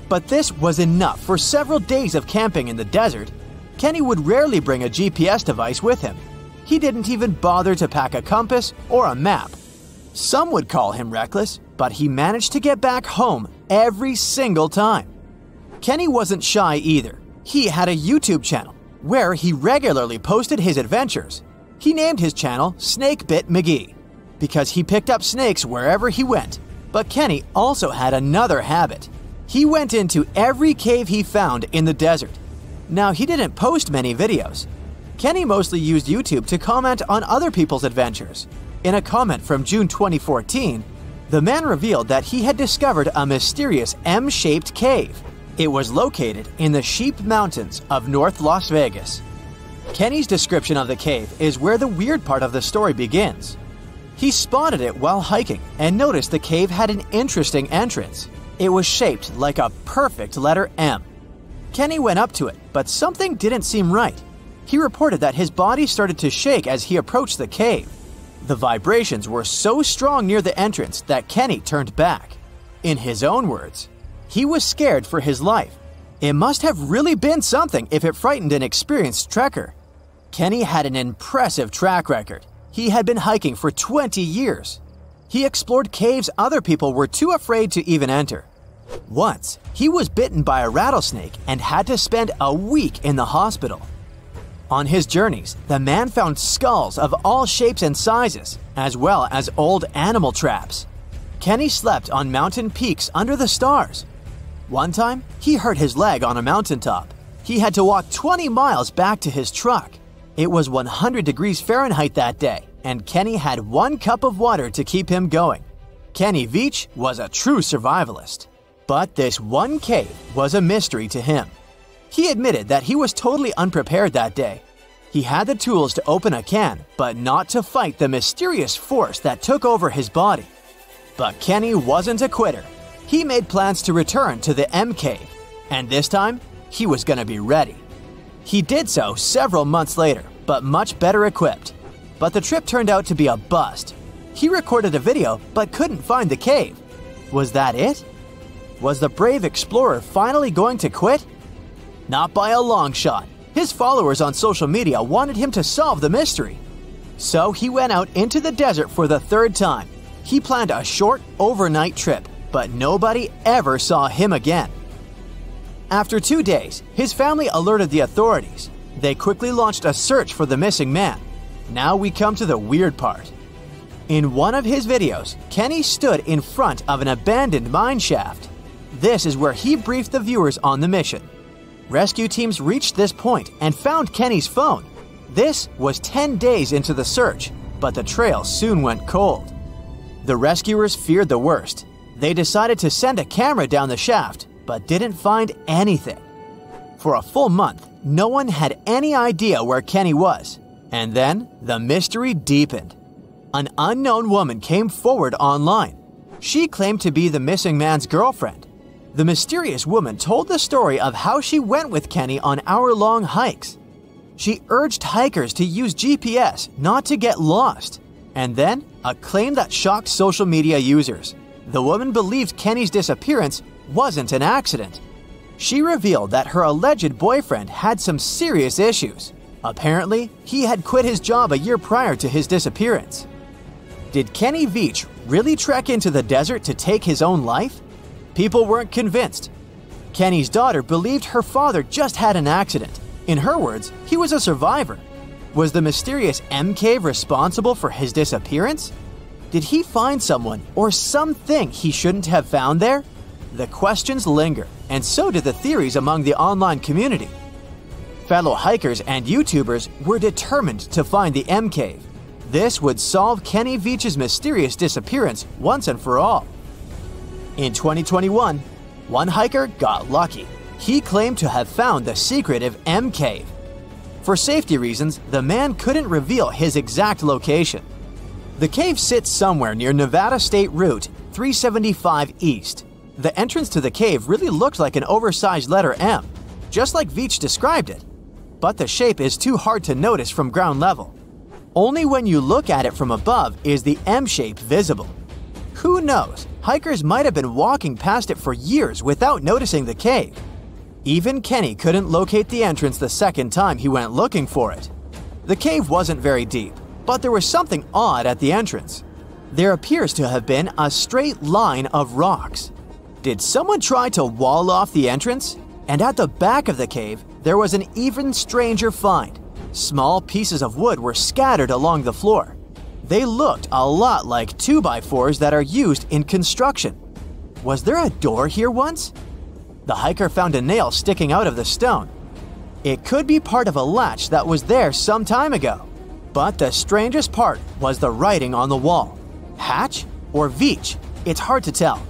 A: But this was enough for several days of camping in the desert. Kenny would rarely bring a GPS device with him. He didn't even bother to pack a compass or a map. Some would call him reckless, but he managed to get back home every single time. Kenny wasn't shy either. He had a YouTube channel where he regularly posted his adventures. He named his channel Snakebit McGee because he picked up snakes wherever he went. But Kenny also had another habit. He went into every cave he found in the desert. Now, he didn't post many videos. Kenny mostly used YouTube to comment on other people's adventures. In a comment from June 2014, the man revealed that he had discovered a mysterious M-shaped cave. It was located in the Sheep Mountains of North Las Vegas. Kenny's description of the cave is where the weird part of the story begins. He spotted it while hiking and noticed the cave had an interesting entrance. It was shaped like a perfect letter M. Kenny went up to it, but something didn't seem right. He reported that his body started to shake as he approached the cave. The vibrations were so strong near the entrance that Kenny turned back. In his own words, he was scared for his life. It must have really been something if it frightened an experienced trekker. Kenny had an impressive track record. He had been hiking for 20 years. He explored caves other people were too afraid to even enter. Once, he was bitten by a rattlesnake and had to spend a week in the hospital. On his journeys, the man found skulls of all shapes and sizes, as well as old animal traps. Kenny slept on mountain peaks under the stars. One time, he hurt his leg on a mountaintop. He had to walk 20 miles back to his truck. It was 100 degrees Fahrenheit that day, and Kenny had 1 cup of water to keep him going. Kenny Veach was a true survivalist. But this one cave was a mystery to him. He admitted that he was totally unprepared that day. He had the tools to open a can, but not to fight the mysterious force that took over his body. But Kenny wasn't a quitter. He made plans to return to the M Cave, and this time, he was going to be ready. He did so several months later, but much better equipped. But the trip turned out to be a bust. He recorded a video, but couldn't find the cave. Was that it? Was the brave explorer finally going to quit? Not by a long shot. His followers on social media wanted him to solve the mystery. So he went out into the desert for the 3rd time. He planned a short, overnight trip, but nobody ever saw him again. After 2 days, his family alerted the authorities. They quickly launched a search for the missing man. Now we come to the weird part. In one of his videos, Kenny stood in front of an abandoned mine shaft. This is where he briefed the viewers on the mission. Rescue teams reached this point and found Kenny's phone. This was 10 days into the search, but the trail soon went cold. The rescuers feared the worst. They decided to send a camera down the shaft, but didn't find anything. For a full month, no one had any idea where Kenny was. And then, the mystery deepened. An unknown woman came forward online. She claimed to be the missing man's girlfriend. The mysterious woman told the story of how she went with Kenny on hour-long hikes. She urged hikers to use GPS not to get lost. And then, a claim that shocked social media users. The woman believed Kenny's disappearance wasn't an accident. She revealed that her alleged boyfriend had some serious issues. Apparently, he had quit his job a year prior to his disappearance. Did Kenny Veach really trek into the desert to take his own life? People weren't convinced. Kenny's daughter believed her father just had an accident. In her words, he was a survivor. Was the mysterious M Cave responsible for his disappearance? Did he find someone or something he shouldn't have found there? The questions linger, and so did the theories among the online community. Fellow hikers and YouTubers were determined to find the M Cave. This would solve Kenny Veach's mysterious disappearance once and for all. In 2021, one hiker got lucky. He claimed to have found the secretive M Cave. For safety reasons, the man couldn't reveal his exact location. The cave sits somewhere near Nevada State Route 375 East. The entrance to the cave really looked like an oversized letter M, just like Veach described it. But the shape is too hard to notice from ground level. Only when you look at it from above is the M shape visible. Who knows, hikers might have been walking past it for years without noticing the cave. Even Kenny couldn't locate the entrance the 2nd time he went looking for it. The cave wasn't very deep, but there was something odd at the entrance. There appears to have been a straight line of rocks. Did someone try to wall off the entrance? And at the back of the cave, there was an even stranger find. Small pieces of wood were scattered along the floor. They looked a lot like 2x4s that are used in construction. Was there a door here once? The hiker found a nail sticking out of the stone. It could be part of a latch that was there some time ago. But the strangest part was the writing on the wall. Hatch or Veach? It's hard to tell.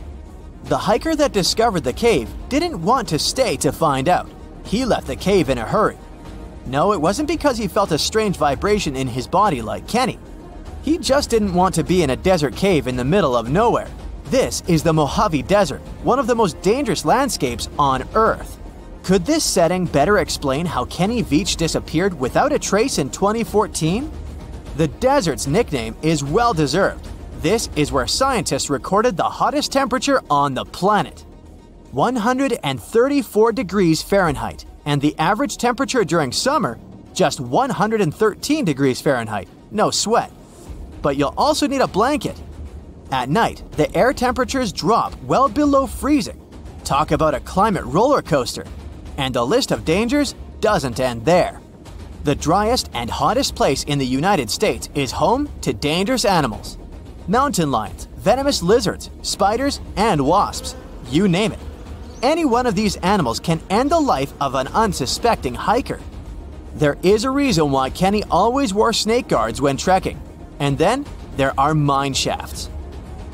A: The hiker that discovered the cave didn't want to stay to find out. He left the cave in a hurry. No, it wasn't because he felt a strange vibration in his body like Kenny. He just didn't want to be in a desert cave in the middle of nowhere. This is the Mojave Desert, one of the most dangerous landscapes on Earth. Could this setting better explain how Kenny Veach disappeared without a trace in 2014? The desert's nickname is well-deserved. This is where scientists recorded the hottest temperature on the planet. 134 degrees Fahrenheit, and the average temperature during summer, just 113 degrees Fahrenheit. No sweat. but you'll also need a blanket. At night, the air temperatures drop well below freezing. Talk about a climate roller coaster. And the list of dangers doesn't end there. The driest and hottest place in the United States is home to dangerous animals. Mountain lions, venomous lizards, spiders, and wasps. You name it. Any one of these animals can end the life of an unsuspecting hiker. There is a reason why Kenny always wore snake guards when trekking. And then there are mine shafts.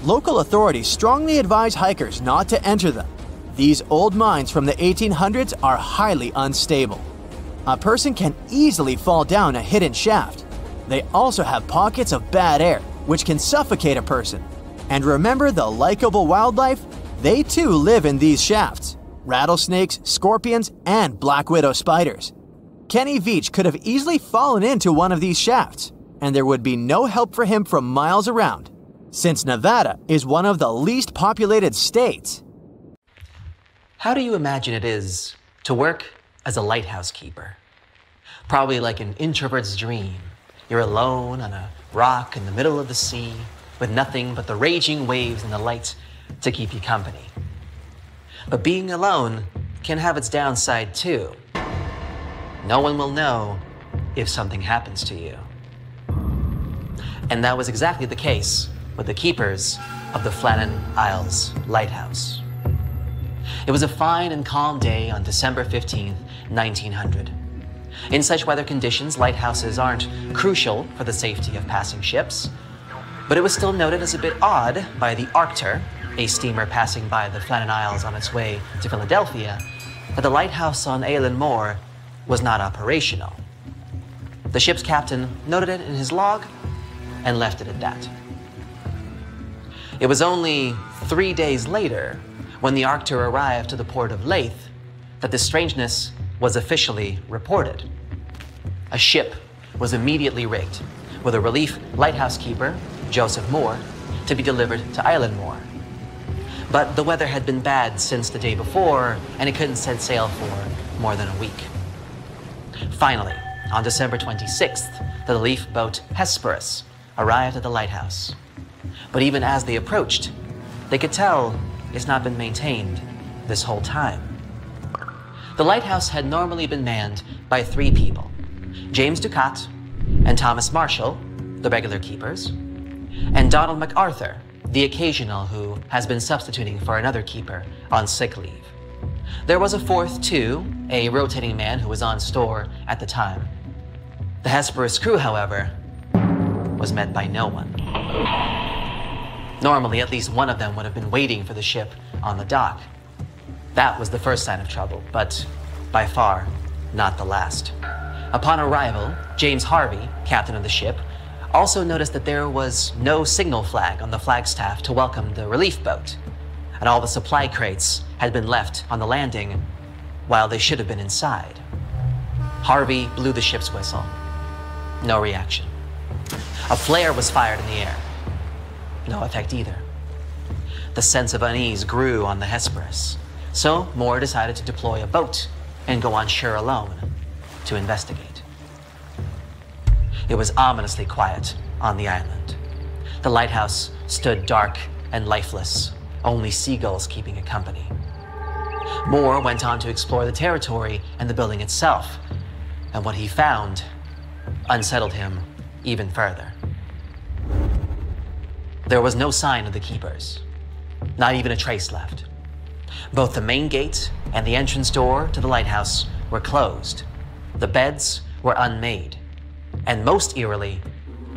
A: Local authorities strongly advise hikers not to enter them. These old mines from the 1800s are highly unstable. A person can easily fall down a hidden shaft. They also have pockets of bad air, which can suffocate a person. And remember the likable wildlife? They too live in these shafts. Rattlesnakes, scorpions, and black widow spiders. Kenny Veach could have easily fallen into one of these shafts, and there would be no help for him from miles around, since Nevada is one of the least populated states.
D: How do you imagine it is to work as a lighthouse keeper? Probably like an introvert's dream. You're alone on a rock in the middle of the sea with nothing but the raging waves and the lights to keep you company. But being alone can have its downside too. No one will know if something happens to you. And that was exactly the case with the keepers of the Flannan Isles Lighthouse. It was a fine and calm day on December 15th, 1900. In such weather conditions, lighthouses aren't crucial for the safety of passing ships, but it was still noted as a bit odd by the Arctur, a steamer passing by the Flannan Isles on its way to Philadelphia, that the lighthouse on Eilean Mor was not operational. The ship's captain noted it in his log and left it at that. It was only 3 days later, when the Arctur arrived to the port of Leith, that the strangeness was officially reported. A ship was immediately rigged with a relief lighthouse keeper, Joseph Moore, to be delivered to Eilean Mor. But the weather had been bad since the day before, and it couldn't set sail for more than a week. Finally, on December 26th, the relief boat Hesperus arrived at the lighthouse. But even as they approached, they could tell it's not been maintained this whole time. The lighthouse had normally been manned by 3 people, James Ducat and Thomas Marshall, the regular keepers, and Donald MacArthur, the occasional who has been substituting for another keeper on sick leave. There was a 4th too, a rotating man who was on store at the time. The Hesperus crew, however, was met by no one. Normally, at least one of them would have been waiting for the ship on the dock. That was the first sign of trouble, but by far not the last. Upon arrival, James Harvey, captain of the ship, also noticed that there was no signal flag on the flagstaff to welcome the relief boat, and all the supply crates had been left on the landing while they should have been inside. Harvey blew the ship's whistle. No reaction. A flare was fired in the air. No effect either. The sense of unease grew on the Hesperus, so Moore decided to deploy a boat and go on shore alone to investigate. It was ominously quiet on the island. The lighthouse stood dark and lifeless, only seagulls keeping it company. Moore went on to explore the territory and the building itself, and what he found unsettled him even further. There was no sign of the keepers, not even a trace left. Both the main gate and the entrance door to the lighthouse were closed. The beds were unmade, and most eerily,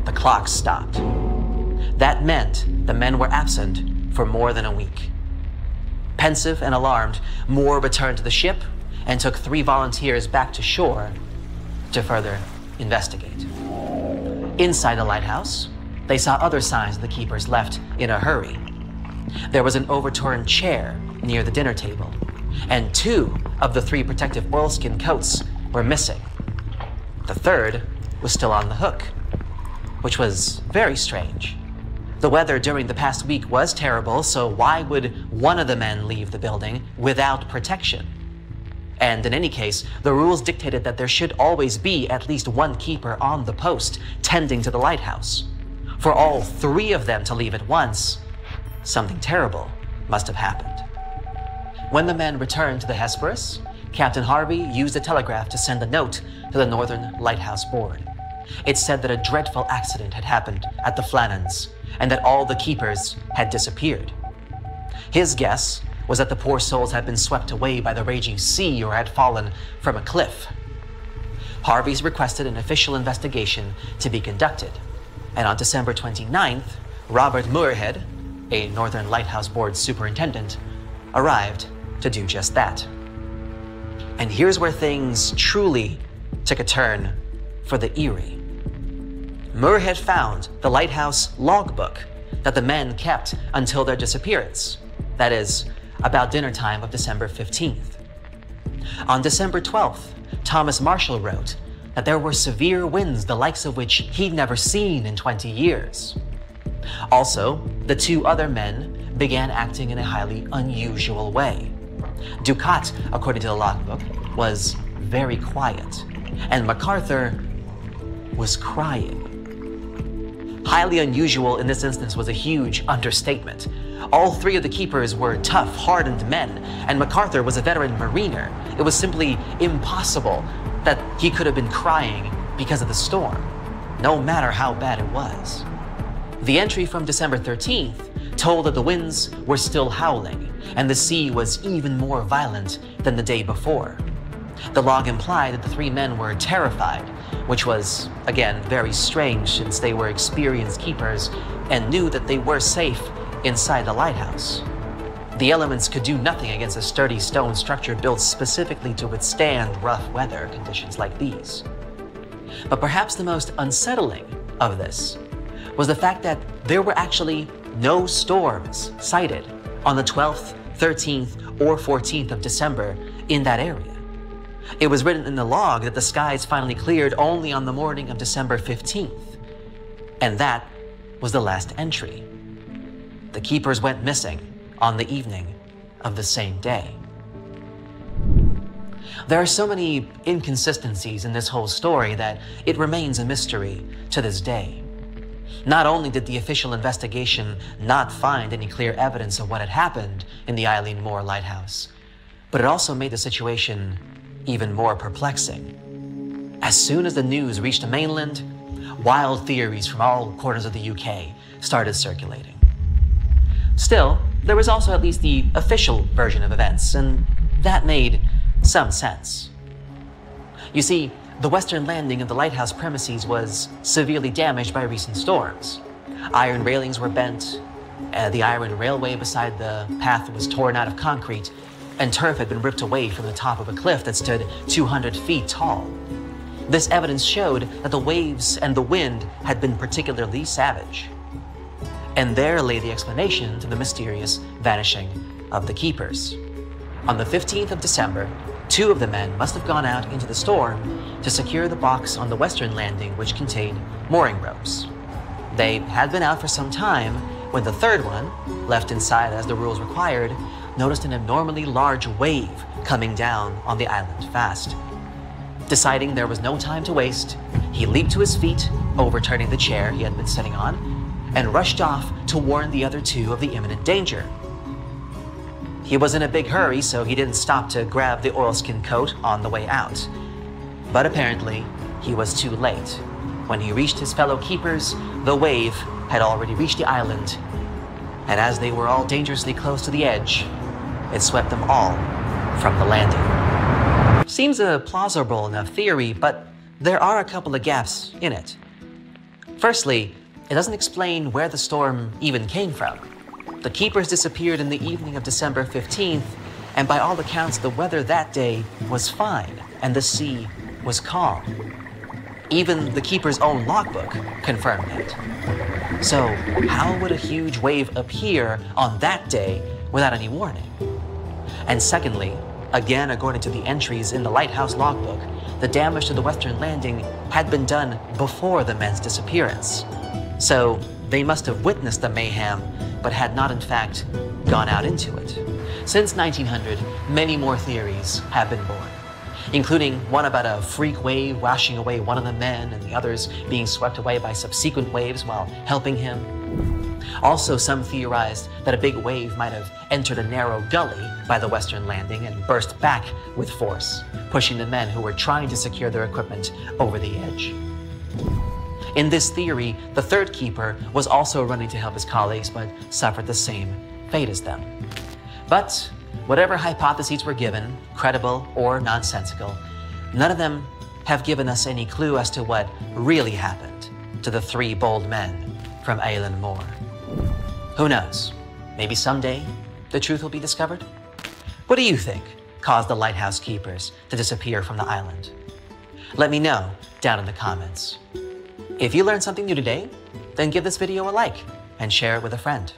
D: the clock stopped. That meant the men were absent for more than a week. Pensive and alarmed, Moore returned to the ship and took 3 volunteers back to shore to further investigate. Inside the lighthouse, they saw other signs the keepers left in a hurry. There was an overturned chair near the dinner table, and 2 of the 3 protective oilskin coats were missing. The 3rd was still on the hook, which was very strange. The weather during the past week was terrible, so why would one of the men leave the building without protection? And in any case, the rules dictated that there should always be at least 1 keeper on the post tending to the lighthouse. For all three of them to leave at once, something terrible must have happened. When the men returned to the Hesperus, Captain Harvey used a telegraph to send a note to the Northern Lighthouse Board. It said that a dreadful accident had happened at the Flannans and that all the keepers had disappeared. His guess was that the poor souls had been swept away by the raging sea or had fallen from a cliff. Harvey's requested an official investigation to be conducted, and on December 29th, Robert Moorhead, a Northern Lighthouse Board superintendent, arrived to do just that. And here's where things truly took a turn for the eerie. Moorhead found the lighthouse logbook that the men kept until their disappearance, that is, about dinner time of December 15th. On December 12th, Thomas Marshall wrote that there were severe winds the likes of which he'd never seen in 20 years. Also, the two other men began acting in a highly unusual way. Ducat, according to the logbook, was very quiet, and MacArthur was crying. Highly unusual in this instance was a huge understatement. All three of the keepers were tough, hardened men, and MacArthur was a veteran mariner. It was simply impossible that he could have been crying because of the storm, no matter how bad it was. The entry from December 13th told that the winds were still howling, and the sea was even more violent than the day before. The log implied that the three men were terrified, which was, again, very strange since they were experienced keepers and knew that they were safe inside the lighthouse. The elements could do nothing against a sturdy stone structure built specifically to withstand rough weather conditions like these. But perhaps the most unsettling of this was the fact that there were actually no storms cited on the 12th, 13th, or 14th of December in that area. It was written in the log that the skies finally cleared only on the morning of December 15th. And that was the last entry. The keepers went missing on the evening of the same day. There are so many inconsistencies in this whole story that it remains a mystery to this day. Not only did the official investigation not find any clear evidence of what had happened in the Eileen Moore Lighthouse, but it also made the situation even more perplexing. As soon as the news reached the mainland, wild theories from all corners of the UK started circulating. Still, there was also at least the official version of events, and that made some sense. You see, the western landing of the lighthouse premises was severely damaged by recent storms. Iron railings were bent, the iron railway beside the path was torn out of concrete, and turf had been ripped away from the top of a cliff that stood 200 feet tall. This evidence showed that the waves and the wind had been particularly savage. And there lay the explanation to the mysterious vanishing of the keepers. On the 15th of December, two of the men must have gone out into the storm to secure the box on the western landing which contained mooring ropes. They had been out for some time when the third one, left inside as the rules required, noticed an abnormally large wave coming down on the island fast. Deciding there was no time to waste, he leaped to his feet, overturning the chair he had been sitting on, and rushed off to warn the other two of the imminent danger. He was in a big hurry, so he didn't stop to grab the oilskin coat on the way out. But apparently, he was too late. When he reached his fellow keepers, the wave had already reached the island, and as they were all dangerously close to the edge, it swept them all from the landing. Seems a plausible enough theory, but there are a couple of gaps in it. Firstly, it doesn't explain where the storm even came from. The keepers disappeared in the evening of December 15th, and by all accounts, the weather that day was fine, and the sea was calm. Even the keeper's own logbook confirmed it. So, how would a huge wave appear on that day without any warning? And secondly, again according to the entries in the lighthouse logbook, the damage to the western landing had been done before the men's disappearance. So, they must have witnessed the mayhem, but had not in fact gone out into it. Since 1900, many more theories have been born. including one about a freak wave washing away one of the men and the others being swept away by subsequent waves while helping him. Also, some theorized that a big wave might have entered a narrow gully by the western landing and burst back with force, pushing the men who were trying to secure their equipment over the edge. In this theory, the third keeper was also running to help his colleagues but suffered the same fate as them. But whatever hypotheses were given, credible or nonsensical, none of them have given us any clue as to what really happened to the three bold men from Eilean Mor. Who knows? Maybe someday the truth will be discovered? What do you think caused the lighthouse keepers to disappear from the island? Let me know down in the comments. If you learned something new today, then give this video a like and share it with a friend.